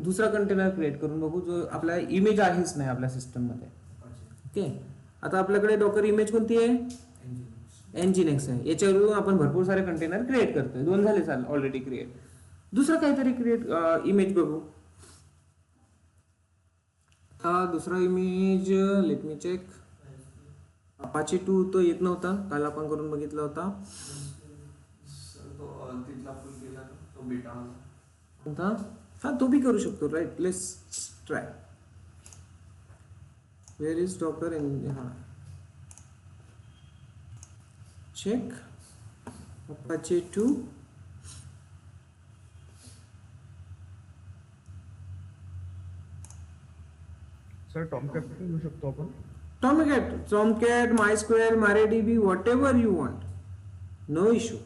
दुसरा कंटेनर क्रिएट करून बघू जो आपला इमेज आहेच नाही आपल्या सिस्टम मध्ये. ओके. आता आपल्याकडे डॉकर इमेज कोणती आहे? एनजीएक्स आहे. याच्यावरून आपण भरपूर सारे कंटेनर क्रिएट करतोय. 2 झाले चाल ऑलरेडी क्रिएट. दुसरा काहीतरी क्रिएट इमेज बघू. दुसरा image let me check. Apache 2 तो येत नव्हता, काल आपण करून बघितला होता. तो तिथला फुल केला तो बेटा कोणता? हा तो भी करू शकतो. Right. Let's try. Where is Docker in? हा चेक. अपाचे 2. सर टॉमकॅट पण घेऊ शकतो आपण? Tomcat, MySQL, MariaDB, whatever you want. No issue.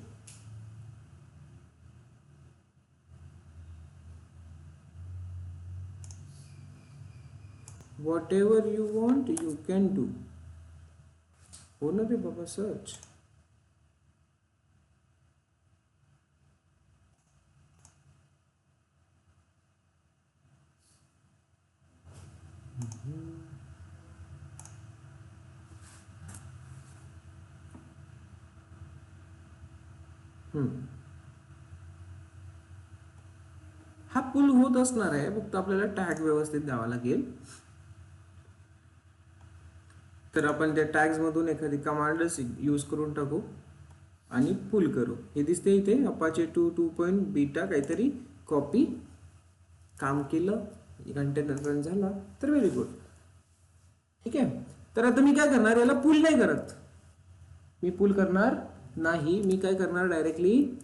What ever you want you can do. हो ना रे बाबा सर्च. हा पुल होत असणार आहे, फक्त आपल्याला टॅग व्यवस्थित द्यावा लागेल. तर आपण त्या टॅग्स मधून एखादी कमांडच यूज करून टाकू आणि पुल करू. हे दिसते इथे अपाचे 2 बीटा काहीतरी कॉपी काम केलं, कंटेनर रन झाला तर व्हेरी गुड. ठीक आहे. तर आता मी काय करणार, याला पुल नाही करत, मी पुल करणार नाही. मी काय करणार, डायरेक्टली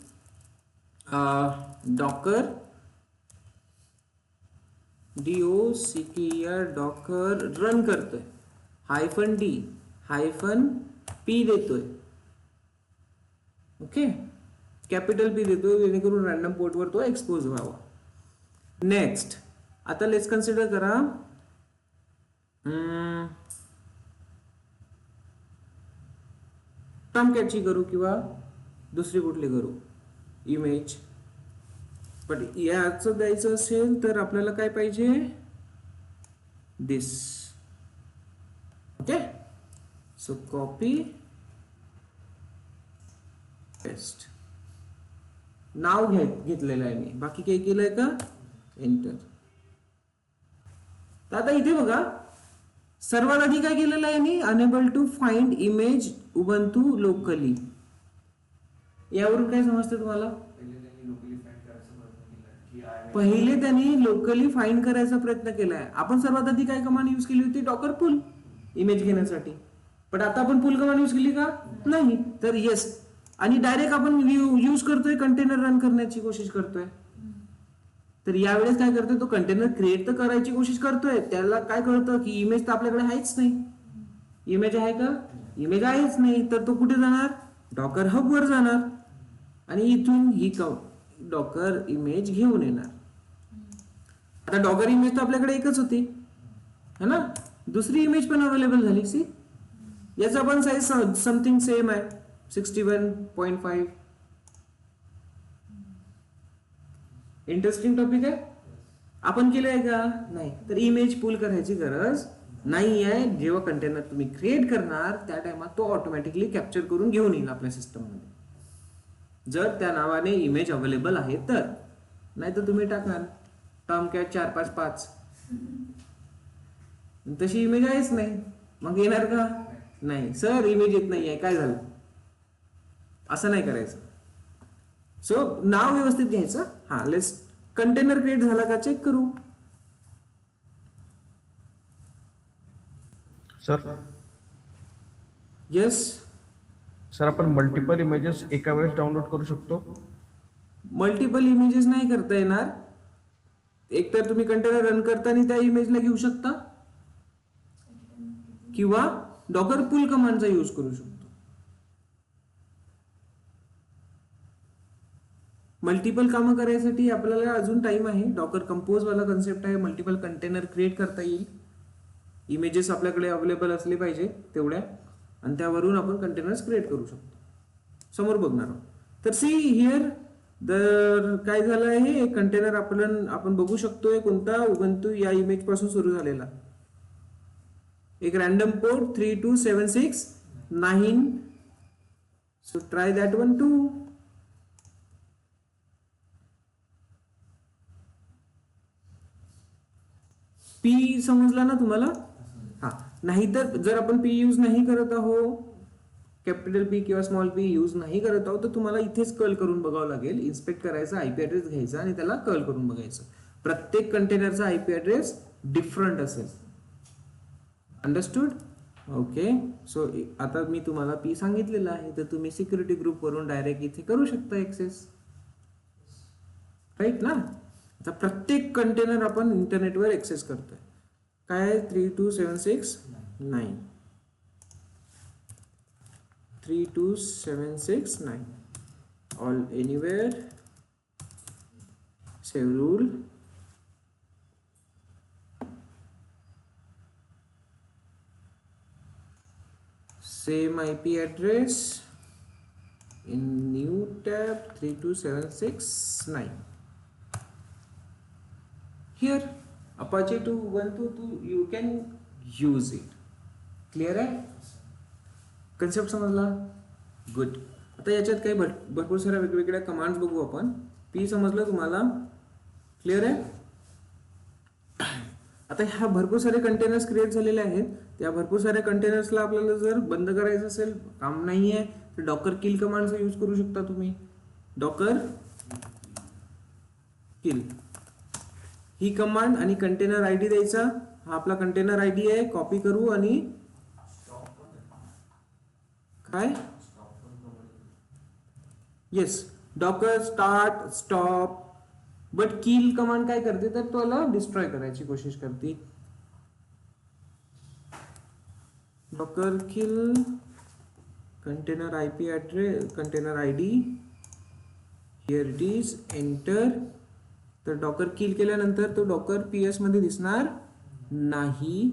डॉकर डॉकर रन करतोय, -d -p देतोय. ओके, कॅपिटल P देतोय जेणेकरून रॅन्डम पोर्टवर तो एक्सपोज व्हावा. नेक्स्ट, आता लेट्स कन्सिडर करा टॉमकॅटची करू किंवा दुसरी कुठली करू, इमेज. पण याचं द्यायचं असेल तर आपल्याला काय पाहिजे, this. Okay, so copy paste. नाव घेतलेलं आहे मी, बाकी काही केलंय का, एंटर. तर आता इथे बघा, सर्वात आधी काय केलेलं आहे मी, unable to find image Ubuntu locally. यावरून काय समजतं तुम्हाला, पहिले त्यांनी लोकली फाइंड करायचा प्रयत्न केलाय. आपण सर्वात आधी काय कमांड यूज केली होती, डॉकर पुल इमेज घेण्यासाठी. पण आता आपण पुल कमांड यूज केली का, नाही. तर येस, आणि डायरेक्ट आपण यूज करतोय, कंटेनर रन करण्याची कोशिश करतोय. तर यावेळेस काय करतोय, तो कंटेनर क्रिएट तर करायची कोशिश करतोय, त्याला काय कळतं की इमेज तर आपल्याकडे आहेच नाही. इमेज आहे का, इमेज आहेच नाही. तर तो कुठे जाणार, डॉकर हब वर जाणार आणि इथून ही डॉकर इमेज घेऊन येणार. आता डॉकर इमेज तर आपल्याकडे एकच होती है ना, दुसरी इमेज पण अवेलेबल झाली. सी, याचा पण साईज समथिंग सेम आहे, 61.5. इंटरेस्टिंग टॉपिक आहे. आपण केलं आहे का, नाही. तर इमेज पुल करायची गरज नाही आहे. जेव्हा कंटेनर तुम्ही क्रिएट करणार त्या टाइमात तो ऑटोमॅटिकली कॅप्चर करून घेऊन येईल आपल्या सिस्टम मध्ये, जर त्या नावाने इमेज अवेलेबल आहे तर. नाही तर तुम्ही टाकणार टॉमकॅट 455, तशी इमेज आहेच नाही, मग येणार का, नाही. सर इमेज येत नाही आहे, काय झालं, असं नाही करायचं. सो नाव व्यवस्थित घ्यायचं. हा, लेट्स कंटेनर क्रिएट झाला का चेक करू. सर, येस सर आपण मल्टिपल इमेजेस एका वेळेस डाउनलोड करू शकतो. मल्टिपल इमेजेस नाही करता येणार. एक तर तुम्ही कंटेनर रन करताना त्या इमेजला घेऊ शकता किंवा डॉकर पुल कमांडचा यूज करू शकतो. मल्टिपल कामं करायसाठी आपल्याला अजून टाइम आहे. डॉकर कंपोज वाला कन्सेप्ट आहे, मल्टिपल कंटेनर क्रिएट करता येईल. इमेजेस आपल्याकडे अवेलेबल असले पाहिजे तेवढ्या, आणि त्यावरून आपण कंटेनर्स क्रिएट करू शकतो. समोर बघणार आहोत. तर सी हिअर, तर काय झालं आहे, कंटेनर आपण बघू शकतोय कोणता, उबंतू या इमेज पासून सुरू झालेला. एक random port 32769. So try that one two. P समजला ना तुम्हाला, हा. नाहीतर जर आपण पी यूज नाही करत आहोत, कॅपिटल पी किंवा स्मॉल पी यूज नाही करत आहोत, तर तुम्हाला इथेच कर्ल करून बघावं लागेल. इन्स्पेक्ट करायचा, आयपी ऍड्रेस घ्यायचा आणि त्याला कर्ल करून बघायचं. प्रत्येक कंटेनरचा आयपी ऍड्रेस डिफरंट असेल. Understood, okay. सो आता मी तुम्हाला पी सांगितलेलं आहे, तर तुम्ही सिक्युरिटी ग्रुप वरून डायरेक्ट इथे करू शकता एक्सेस, राईट ना. आता प्रत्येक कंटेनर आपण इंटरनेटवर एक्सेस करतोय. काय, 32769 32769 all anywhere, save rule, same IP address in new tab 32769. Here Apache 2.122 you can use it. Clear आहे? कन्सेप्ट समजला? गुड. आता याच्यात काही भरपूर साऱ्या वेगवेगळ्या कमांड्स बघू आपण. पी समजलं तुम्हाला? क्लिअर आहे? आता ह्या भरपूर सारे कंटेनर्स क्रिएट झालेले आहेत. त्या भरपूर साऱ्या कंटेनर्सला आपल्याला जर बंद करायचं असेल, काम नाही आहे, तर डॉकर किल कमांडचा यूज करू शकता तुम्ही. डॉकर किल ही कमांड आणि कंटेनर आयडी द्यायचा. हा आपला कंटेनर आयडी आहे. कॉपी करू आणि काय yes Docker start stop. But kill command काय करते तर त्याला डिस्ट्रॉय करायची कोशिश करते. Docker kill container IP address container ID here it is enter. तर डॉकर किल केल्यानंतर तो डॉकर पीएस मध्ये दिसणार नाही.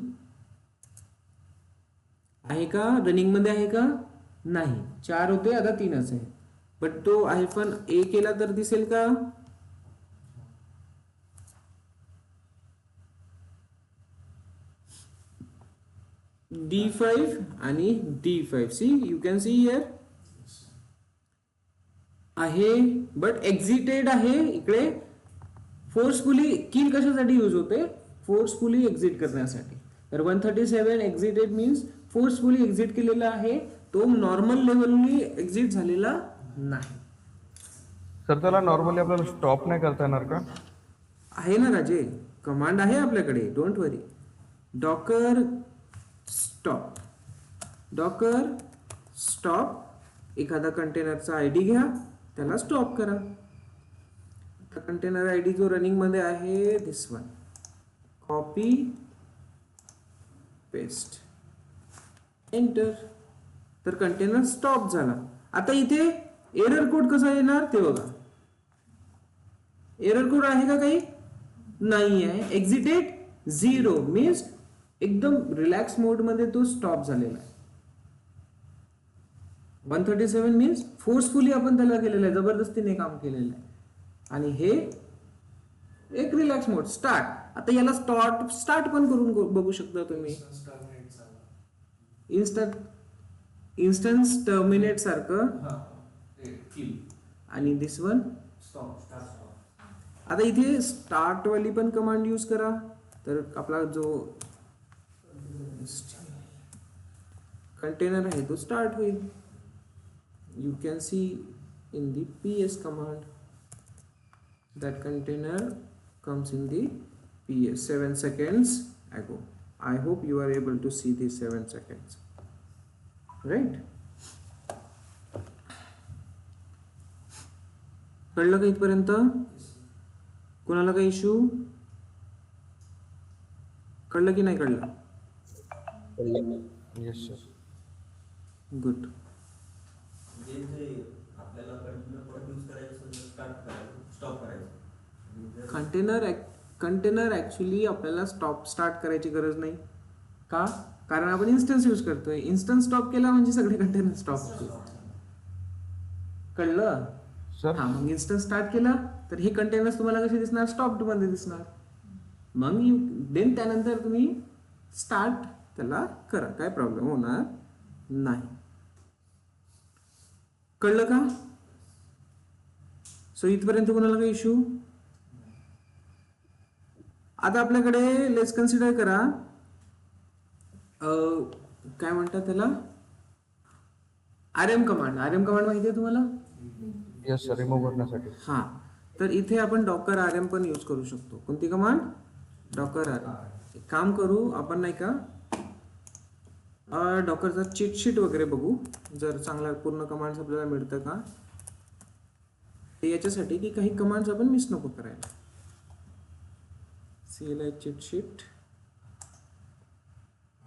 आहे का? रनिंग मध्ये आहे का? नाही. 4 होते आता 3च आहे. बट तो -a केला तर दिसेल का? D5 आणि D5 see you can see here आहे. बट एक्झिटेड आहे इकडे. फोर्सफुली किल कशासाठी यूज होते? फोर्सफुली एक्झिट करण्यासाठी. तर 137 एक्झिटेड मीन्स फोर्सफुली एक्झिट केलेला आहे. तो नॉर्मल लेवलनी एक्झिट झालेला नाही. सर त्याला नॉर्मली आपल्याला स्टॉप नाही करता येणार का? आहे ना राजे, कमांड आहे आपल्याकडे. Don't worry. Docker stop. Docker stop. एखादा कंटेनरचा आयडी घ्या, त्याला स्टॉप करा. कंटेनर आयडी जो रनिंग मध्ये आहे दिस वन. Copy paste enter. तर कंटेनर स्टॉप झाला. आता इथे एरर कोड कसा येणार ते बघा. एरर कोड आहे का काही? नाही आहे. एक्झिटेड 0 मीन्स एकदम रिलॅक्स मोड मध्ये तो स्टॉप झालेला आहे. 137 मीन्स फोर्सफुली आपण त्याला केलेलं आहे, जबरदस्तीने काम केलेलं आहे. आणि हे एक रिलॅक्स मोड स्टार्ट. आता याला स्टार्ट पण करून बघू शकता तुम्ही. इन्स्टन्स टर्मिनेट सारखं. आणि दिस वन स्टॉप. आता इथे स्टार्ट वाली पण कमांड यूज करा. तर आपला जो कंटेनर आहे तो स्टार्ट होईल. You can C in the PS command that container comes in the PS 7 seconds ago. I hope you are able to see these 7 seconds, right? कळलं का इथपर्यंत? कोणाला काही इश्यू? कळलं की नाही कळलं? Yes sir. गुड. आपल्याला कंटिन्यू परत यूज करायचं स्टार्ट करायचं स्टॉप करायचं. कंटेनर ऍक्च्युली आपल्याला स्टार्ट करायची गरज नाही. का? कारण आपण इन्स्टन्स यूज करतोय. इन्स्टन्स स्टॉप केला म्हणजे सगळे कंटेनर स्टॉप होतील. कळलं? सर हा, मग इन्स्टन्स स्टार्ट केला तर हे कंटेनर्स तुम्हाला कसे दिसणार? स्टॉप्ड मध्ये दिसणार. मग देन त्यानंतर तुम्ही स्टार्ट त्याला करा, काय प्रॉब्लेम होणार नाही. कळलं का? सो इथपर्यंत कोणाला काही इश्यू? आता आपल्याकडे लेट्स कन्सिडर करा काय म्हणतात त्याला, RM कमांड. RM कमांड माहिती आहे तुम्हाला? येस सर, रिमूव्ह करण्यासाठी. हा, तर इथे आपण डॉकर RM पण यूज करू शकतो. कोणती कमांड? Docker RM. एक काम करू आपण, नाही का, डॉकरचा चीट शीट वगैरे बघू, जर चांगला पूर्ण कमांड्स आपल्याला मिळतं का ते, याच्यासाठी की काही कमांड्स आपण मिस नको करायला. CLI चीट शीट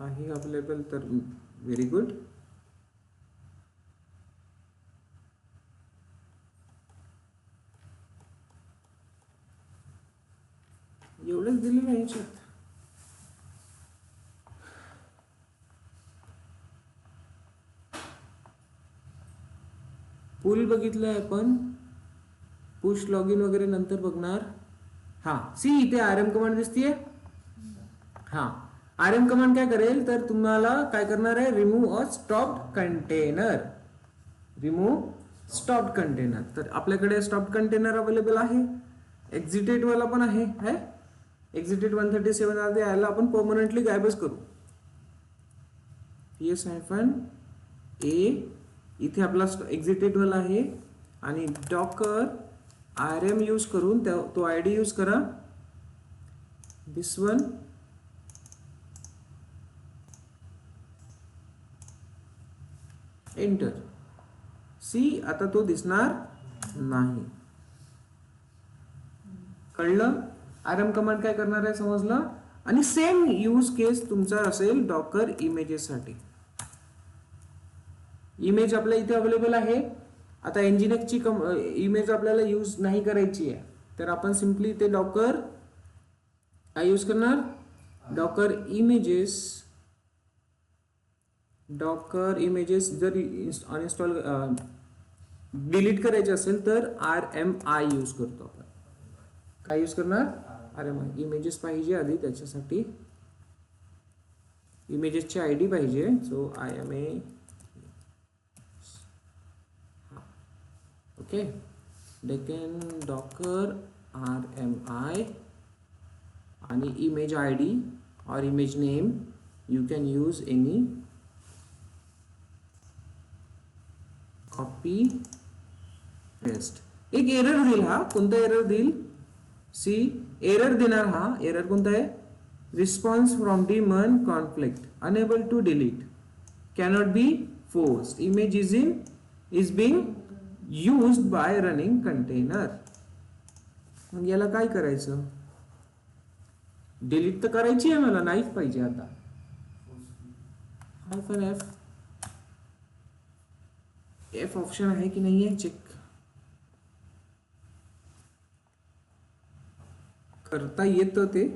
आहे अवेलेबल, तर व्हेरी गुड. एवढंच दिलेलं आहे याच्यात. पुल बघितलंय आपण, पुश लॉग इन वगैरे नंतर बघणार. हा सी इथे आरएम कमांड दिसतीये. हा आरएम कमांड काय करेल तर तुम्हाला काय करणार आहे, remove a stopped container. Remove stopped container. तर आपल्याकडे स्टॉप्ड कंटेनर अवेलेबल आहे, एक्झिटेड वाला पण आहे. एक्झिटेड 137 आहे, याला आपण परमनंटली गायबच करू. PS -A इथे आपला एक्झिटेड वाला आहे आणि डॉकर आरएम यूज करून तो आयडी यूज करा. दिस वन एंटर. सी आता तो दिसणार नाही. कळलं? आरएम कमांड काय करणार आहे समजलं. आणि सेम यूज केस तुमचा असेल डॉकर इमेजेस साठी. इमेज आपल्या इथे अवेलेबल आहे. आता एनजीनेक्सची इमेज आपल्याला यूज नाही करायची आहे, तर आपण सिम्पली इथे डॉकर काय यूज करणार, डॉकर इमेजेस. डॉकर इमेजेस जर अनइन्स्टॉल डिलीट करायचे असेल तर RMI यूज करतो आपण. काय यूज करणार, RMI. इमेजेस पाहिजे आधी, त्याच्यासाठी इमेजेसची आयडी पाहिजे. So IMA. Okay, Deccan Docker RMI आणि इमेज ID और image name you can use any. Copy paste. एक एरर देईल हा. कोणता एरर देईल, सी एरर देणार हा. एरर कोणता आहे, response from daemon conflict, unable to delete, cannot be forced, image is being used by running container. मग याला काय करायचं, डिलीट तर करायची आहे मला, नाहीच पाहिजे आता. F ऑप्शन आहे की नाही आहे चेक करता येतं ते.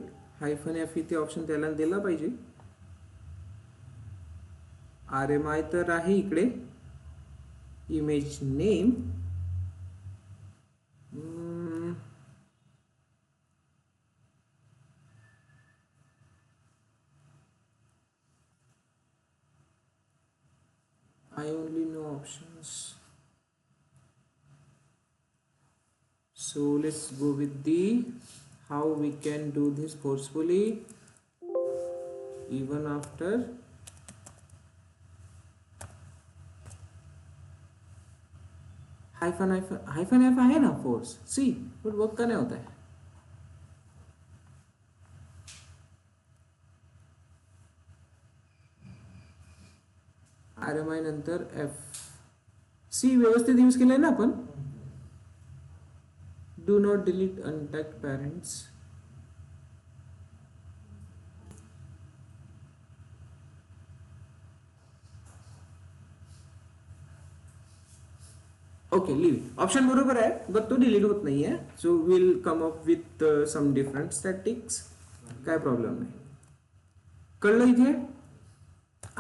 -F इथे ऑप्शन त्याला दिला पाहिजे. RMI तर आहे इकडे. Image name I only know options, so let's go with the how we can do this forcefully even after hyphen F आहे ना फोर्स. सी बट वर्क का नहीं होता है. RMI नंतर F. सी व्यवस्थित यूज केलंय ना आपण. Do not delete untagged parents. Okay, leave option बरोबर आहे, बट तो डिलीट होत नाहीये. So will come up with some different statics. काय प्रॉब्लेम नाही. कळलं इथे.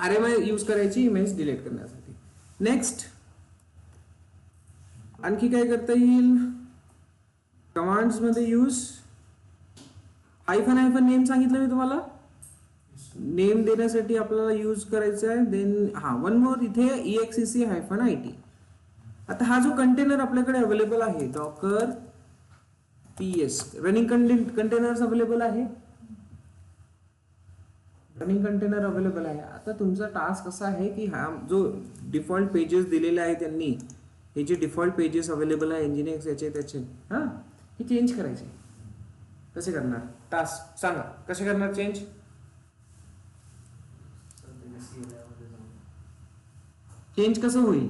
RMI यूज करायची इमेज डिलीट करण्यासाठी. नेक्स्ट आणखी काय करता येईल कमांड्स मध्ये यूज. हायफन नेम सांगितलं मी तुम्हाला. नेम देण्यासाठी आपल्याला यूज करायचं आहे. देन वन मोर इथे exec-it. आता हा जो कंटेनर आपल्याकडे अवेलेबल आहे Docker PS, running containers available आहे. रनिंग कंटेनर अवेलेबल आहे. आता तुमचा टास्क असा आहे की हा जो डिफॉल्ट पेजेस दिलेले आहे त्यांनी, हे जे डिफॉल्ट पेजेस अवेलेबल आहे इंजिनिअर्स याचे त्याचे, हे चेंज करायचे. कसे करणार, टास्क सांगा कसे करणार चेंज. चेंज कसं होईल,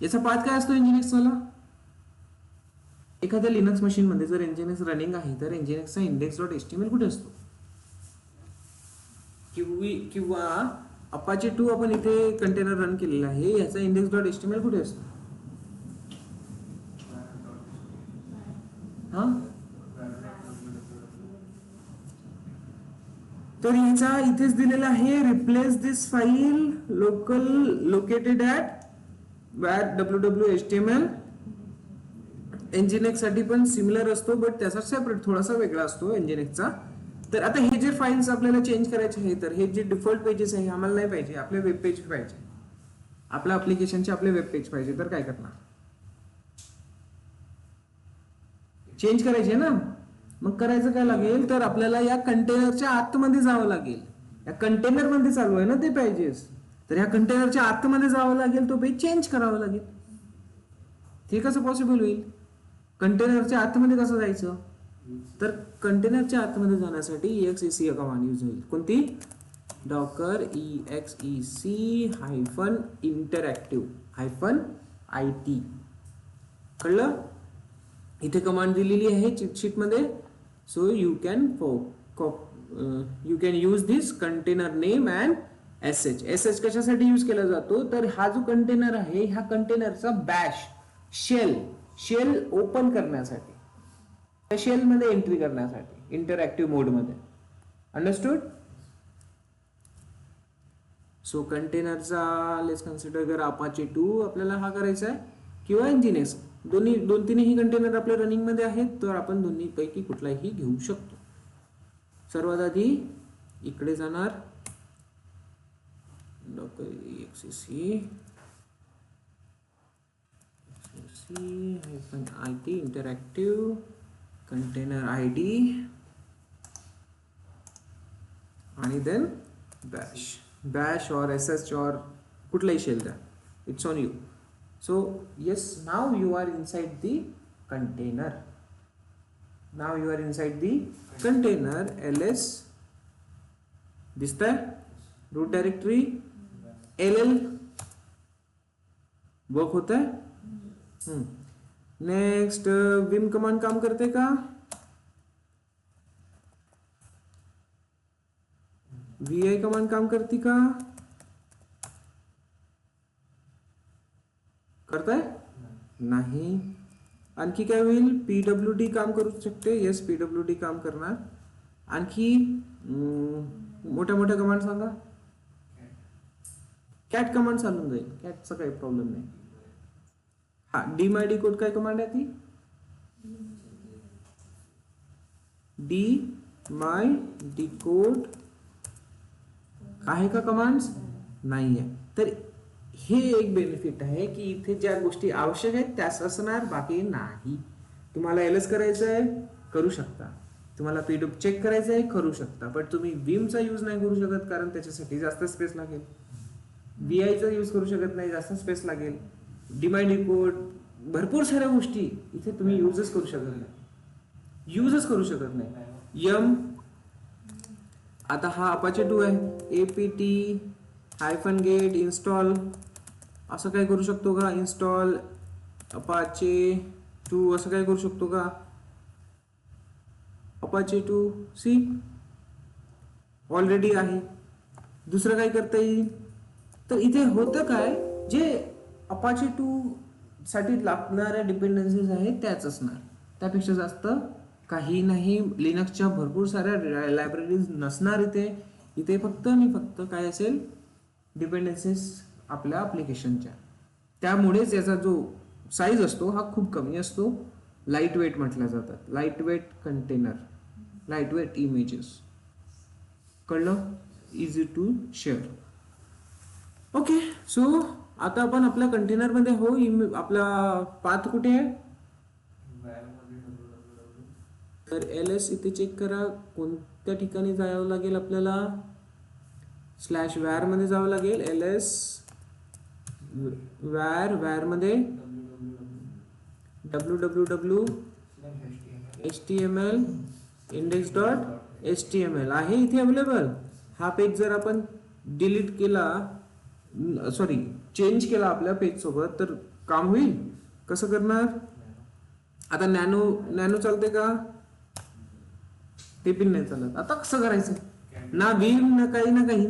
याचा पाथ काय असतो इंजिनिअक्सवाला. एखाद्या लिनक्स मशीन मध्ये जर इंजिनिअक्स रनिंग आहे तर इंजिनिअक्सचा index.html कुठे असतो, किंवा अपाचे 2 आपण इथे कंटेनर रन केलेला आहे, याचा index.html कुठे असतो. तर याचा इथेच दिलेला आहे, replace this file located at var www.html nginx साठी पण सिमिलर असतो, बट त्याचा सेपरेट थोडासा वेगळा असतो nginx. तर आता हे जे फाइल्स आपल्याला चेंज करायचे आहे, तर हे जे डिफॉल्ट पेजेस आहे आम्हाला नाही पाहिजे, आपले वेब पेज पाहिजे, आपल्या ऍप्लिकेशनचे आपले वेब पेज पाहिजे. तर काय करणार, चेंज करायचे ना. मग करायचं काय लागेल, तर आपल्याला या कंटेनरच्या आतमध्ये जावं लागेल. या कंटेनर मध्ये चालू आहे ना ते पेजेस, तर या कंटेनरच्या आतमध्ये जावं लागेल, तो पेज चेंज करावा लागेल. ते कसं पॉसिबल होईल, कंटेनरच्या आतमध्ये कसं जायचं, तर कंटेनरच्या आतमध्ये जाण्यासाठी exec या कमांड यूज होईल. कोणती, docker exec-interactive-it. कळलं, इथे कमांड दिलेली आहे चीट शीट मध्ये. So you can use this container name and sh कशासाठी यूज केला जातो, तर हा जो कंटेनर आहे ह्या कंटेनरचा बॅश शेल ओपन करण्यासाठी, त्या शेल मध्ये एंट्री करण्यासाठी इंटरॅक्टिव्ह मोड मध्ये. अंडरस्टूड. सो कंटेनरचा लेट्स कन्सिडर जर अपाचे 2 आपल्याला हा करायचा आहे किंवा nginx, दोन तिन्ही कंटेनर आपल्या रनिंग मध्ये आहेत, तर आपण दोन्ही पैकी कुठलाही घेऊ शकतो. सर्वात आधी इकडे जाणार docker exec-it interactive container id आणि then bash or sh or कुठलाही शेल द्या, it's on you. So yes, now you are inside the container. Now you are inside the container. ls दिसतंय, root directory ll वर्क होता है. नेक्स्ट vim कमांड काम करते का, vi कमांड काम करती का, करताय नाही. आणखी काय होईल, pwd काम करू शकते, येस pwd काम करणार. आणखी मोठ्या मोठ्या कमांड सांगा. कॅट कमांड चालून जाईल, कॅटचा काही प्रॉब्लेम नाही. हा डीमायडी कोड काय कमांड आहे ती, डीमायडी कोड आहे का कमांड्स, नाही आहे. तर हे एक बेनिफिट आहे की इथे ज्या गोष्टी आवश्यक आहेत त्याच असणार, बाकी नाही. तुम्हाला एलएस करायचं आहे करू शकता, तुम्हाला पीडब्ल्यू चेक करायचं आहे करू शकता, पण तुम्ही विमचा यूज नाही करू शकत कारण त्याच्यासाठी जास्त स्पेस लागेल. VI चा यूज करू शकत नाही, जास्त स्पेस लागेल. डीमायडी कोड भरपूर साऱ्या गोष्टी इथे तुम्ही यूजच करू शकत नाही. यम आता हा अपाचे 2 आहे, apt-get install असं काय करू शकतो का, इन्स्टॉल अपाचे 2 असं काय करू शकतो का, अपाचे 2 सी ऑलरेडी आहे. दुसरं काय करता येईल, तर इथे होतं काय, जे अपाचे 2 साठी लागणाऱ्या डिपेंडन्सीज आहेत त्याच असणार, त्यापेक्षा जास्त काही नाही. लिनक्सच्या भरपूर साऱ्या लायब्ररीज नसणार इथे फक्त काय असेल, डिपेंडन्सीज आपल्या ॲप्लिकेशनच्या. त्यामुळेच याचा जो साईज असतो हा खूप कमी असतो. लाईट वेट म्हटल्या जातात, light weight container, light weight images. कळलं, easy to share. Okay, so आता आपण आपल्या कंटेनर मध्ये हो. आपला पाथ कुठे आहे, तर ls इथे चेक करा कोणत्या ठिकाणी जावं लागेल आपल्याला, /var मध्ये जावं लागेल. ls var मध्ये www.html index.html आहे इथे अवेलेबल. हा पेज जर आपण डिलीट केला, सॉरी चेंज केला आपल्या पेज सोबत, तर काम होईल. कसं करणार, आता नॅनो चालते का, ते पण नाही चालत. आता कसं करायचं, ना विम ना काही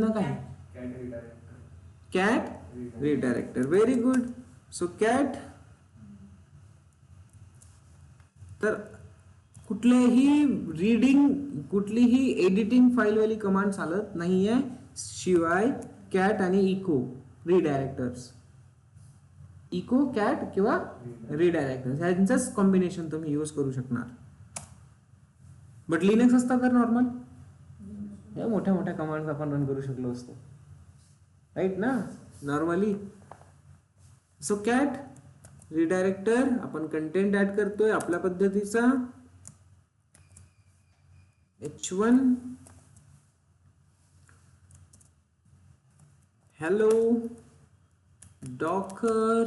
cat redirector. Very good. So cat, तर कुठलेही रीडिंग कुठलीही एडिटिंग फाईल वाली कमांड चालत नाहीये शिवाय कॅट आणि इको रिडायरेक्टर्स. इको कॅट किंवा रिडायरेक्ट ह्यांचंच कॉम्बिनेशन तुम्ही यूज करू शकणार. बट लिनक्स असता तर नॉर्मल या मोठ्या मोठ्या कमांड्स आपण रन करू शकलो असतो, राईट ना, नॉर्मली. सो कॅट रिडायरेक्टर आपण कंटेंट ऍड करतोय आपल्या पद्धतीचा. h1 hello docker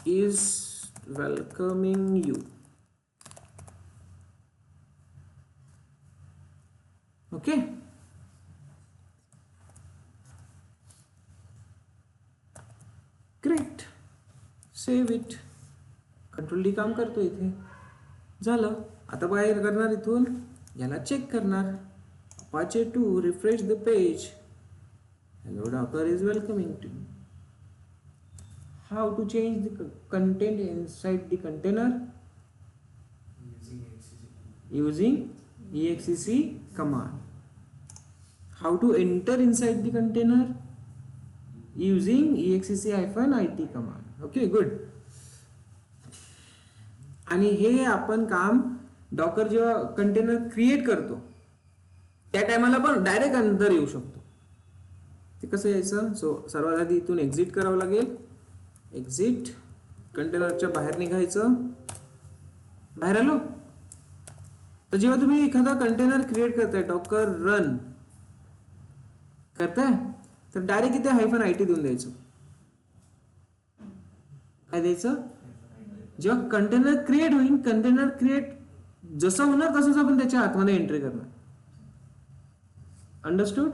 is welcoming you. Okay, great. Save it. Control D काम करतो इथे. झालं. आता बाहेर करणार इथून, याला चेक करणार. Apache 2 refresh the page. Hello Docker is welcoming to you. How to change the content inside the container? Using exec command. How to enter inside the container? Using exec-it command. Okay, good. आणि हे आपण काम डॉकर जेव्हा कंटेनर क्रिएट करतो त्या टायमाला पण डायरेक्ट अंदर येऊ शकतो. ते कसं यायचं? सो सर्वात आधी इथून एक्झिट करावं लागेल. एक्झिट, कंटेनरच्या बाहेर निघायचं. बाहेर आलो तर जेव्हा तुम्ही एखादा कंटेनर क्रिएट करताय, डॉकर रन करताय, तर डायरेक्ट इथे -it देऊन द्यायचं. काय द्यायचं? जेव्हा कंटेनर क्रिएट होईल, कंटेनर क्रिएट जसं होणार तसंच आपण त्याच्या आतमध्ये एंट्री करणार. अंडरस्टूड?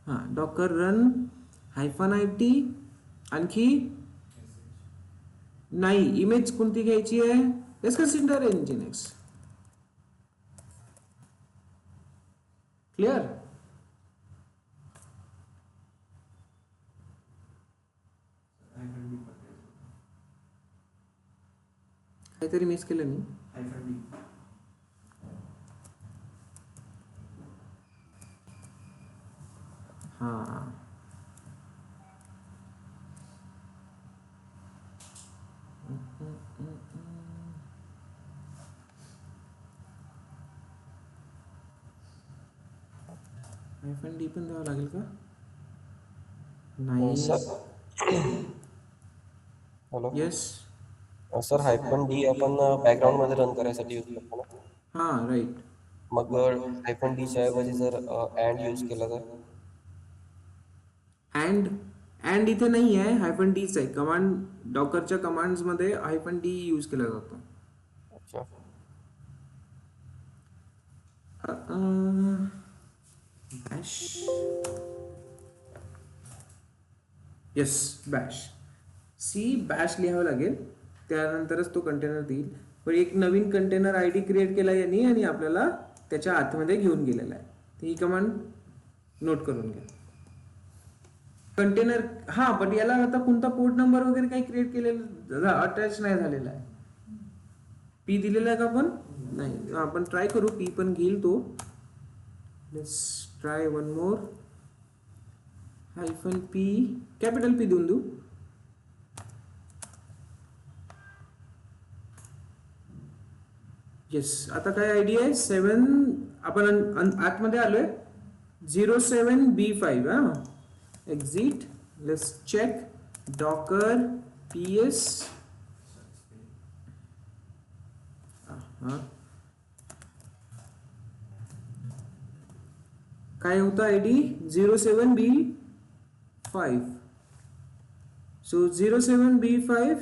हां. Docker run -it. आणखी नाही. इमेज कोणती घ्यायची आहे? एस्केसिंडर इंजिनिक्स. क्लिअर? काहीतरी मिस केलं मी. हां. -d पण द्यावं लागेल का? नाही. Hello yes. सर, -d आपण बॅकग्राऊंड मध्ये रन करायसाठी यूज करतो ना. हां, राईट. मग -d च्या ऐवजी जर अँड यूज केला तर? अँड इथे नाही आहे, -dच आहे. कमांड डॉकरच्या कमांड्स मध्ये -d यूज केला जातो. अच्छा. बॅश. Yes, Bash. बॅश लिहावं लागेल, त्यानंतरच तो कंटेनर देईल. पण एक नवीन कंटेनर ID क्रिएट केला यांनी आणि आपल्याला त्याच्या आतमध्ये घेऊन गेलेला आहे. ही कमांड नोट करून घ्या. कंटेनर, हा, पण याला आता कोणता पोर्ट नंबर वगैरे काही क्रिएट केलेला अटॅच नाही झालेला आहे. पी दिलेला आहे का? पण नाही. आपण ट्राय करू, पी पण घेईल तो. Let's try one more. -p, capital P देऊन देऊ. येस. आता काय आयडिया आहे? 7. आपण आतमध्ये आलोय. 07B5. हा. Exit. Let's check. Docker ps. काय होता ID? 07B5. So 07B5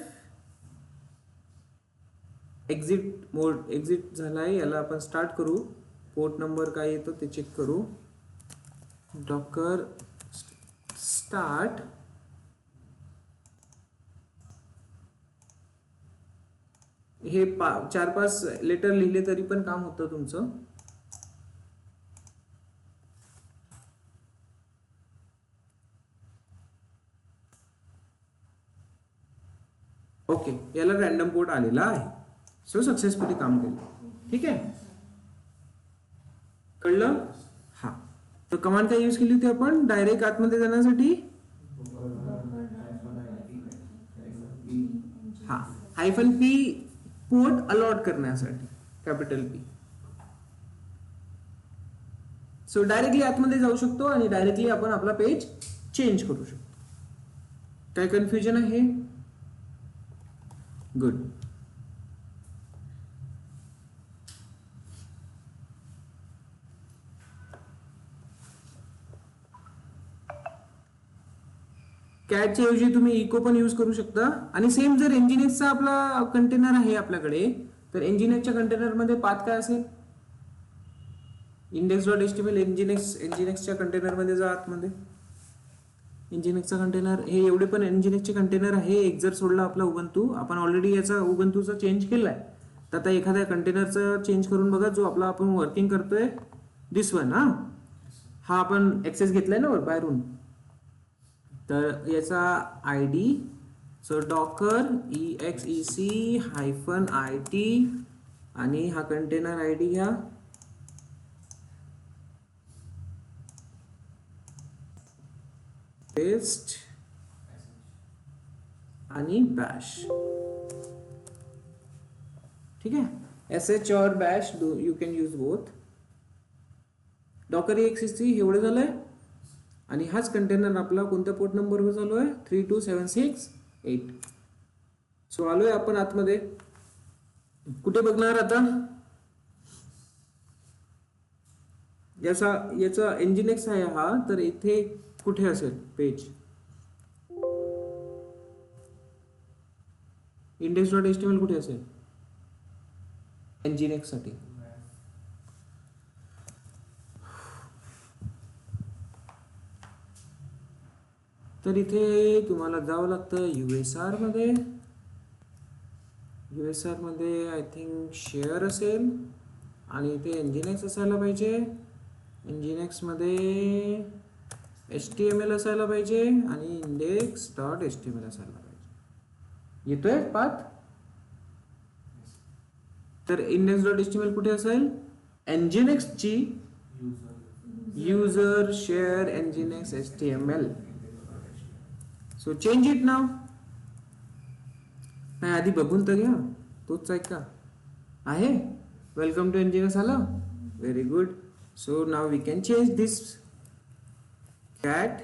exit mode exit झालाय. याला आपण स्टार्ट करू. पोर्ट नंबर काय येतो ते चेक करू. Docker start. हे 4-5 लेटर लिहिले तरी पण काम होतं तुमचं. ओके, याला रॅन्डम पोर्ट आलेला आहे. सो सक्सेसफुली काम केलं. ठीक आहे, कळलं? हा. तर कमांड काय यूज केली होती आपण डायरेक्ट आतमध्ये जाण्यासाठी? -p पोर्ट अलॉट करण्यासाठी कॅपिटल P. सो डायरेक्टली आतमध्ये जाऊ शकतो आणि डायरेक्टली आपण आपला पेज चेंज करू शकतो. काय कन्फ्युजन आहे? गुड. कॅटच्या ऐवजी तुम्ही इको पण यूज करू शकता. आणि सेम जर एनजीनेक्सचा आपला कंटेनर आहे आपल्याकडे, तर एनजीनेक्सच्या कंटेनर मध्ये पाथ काय असेल? index.html. एनजीनेक्सच्या कंटेनर मध्ये जा आतमध्ये. एनजीनेक्सचा कंटेनर हे एवढे पण एनजीनेक्सचे कंटेनर आहे. एक जर सोडला आपला उबंतू, आपण ऑलरेडी याचा उबंतूचा चेंज केलाय, तर आता एखाद्या कंटेनरचा चेंज करून बघा जो आपला आपण वर्किंग करतोय. दिस वन. हा आपण ऍक्सेस घेतलाय ना बाहेरून, तर याचा ID, सो डॉकर exec-it आणि हा कंटेनर ID घ्या. पेस्ट आणि बॅश. ठीक आहे. sh और bash you can use both. Docker exec एवढं झालंय. आणि हाच कंटेनर आपला कोणत्या पोर्ट नंबरवर चालू आहे? 32768. सो आलोय आपण आतमध्ये. कुठे बघणार आता? याचा एनजीनेक्स आहे हा, तर इथे कुठे असेल पेज? index.html कुठे असेल एनजीनेक्स साठी? तर इथे तुम्हाला जावं लागतं USR मध्ये. USR मध्ये आय थिंक शेअर असेल आणि इथे एनजीनेक्स असायला पाहिजे. एनजीनेक्स मध्ये HTML असायला पाहिजे आणि index.html असायला पाहिजे. येतोय पाथ? तर index.html कुठे असेल? एनजीनेक्स ची user share nginx HTML. So change it नाव. नाही आधी बघून तर घ्या, तोच आहे का? आहे. वेलकम टू एनजीनेक्स आलं. Very good. So now we can change this. cat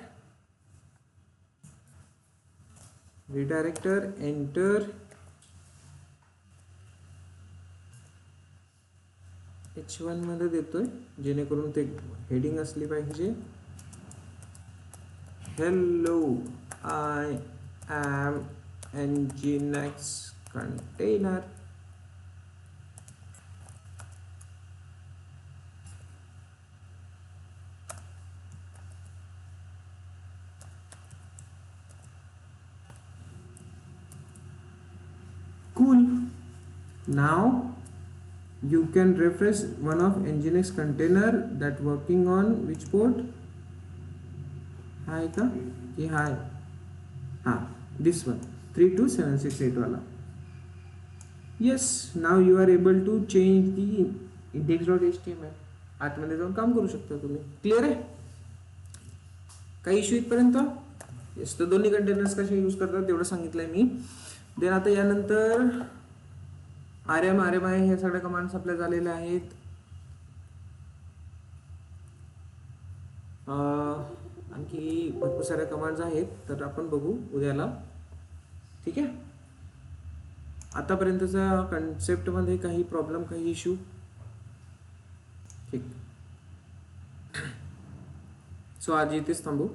redirector enter h1 मध्ये देतोय जेणेकरून ते हेडिंग असली पाहिजे. Hello I am nginx container. Cool. Now you can refresh one of nginx container that working on which port? Hi का? कि hi? हाँ, this one 32768 वाला. Yes, now you are able to change the index.html. आतमध्ये जाऊन काम करू शकता तुम्ही. क्लिअर आहे? काही इश्यू इथपर्यंत? येस. तर दोन्ही कंटेनर्स कसे यूज करतात तेवढं सांगितलंय मी. देन आता यानंतर rm rmi हे सगळ्या कमांड्स आपल्या झालेल्या आहेत. आणखी भरपूर साऱ्या कमांड्स आहेत, तर आपण बघू उद्याला. ठीक आहे. आतापर्यंतच्या कन्सेप्ट मध्ये काही प्रॉब्लेम, काही इश्यू? ठीक. सो आज इथेच थांबू.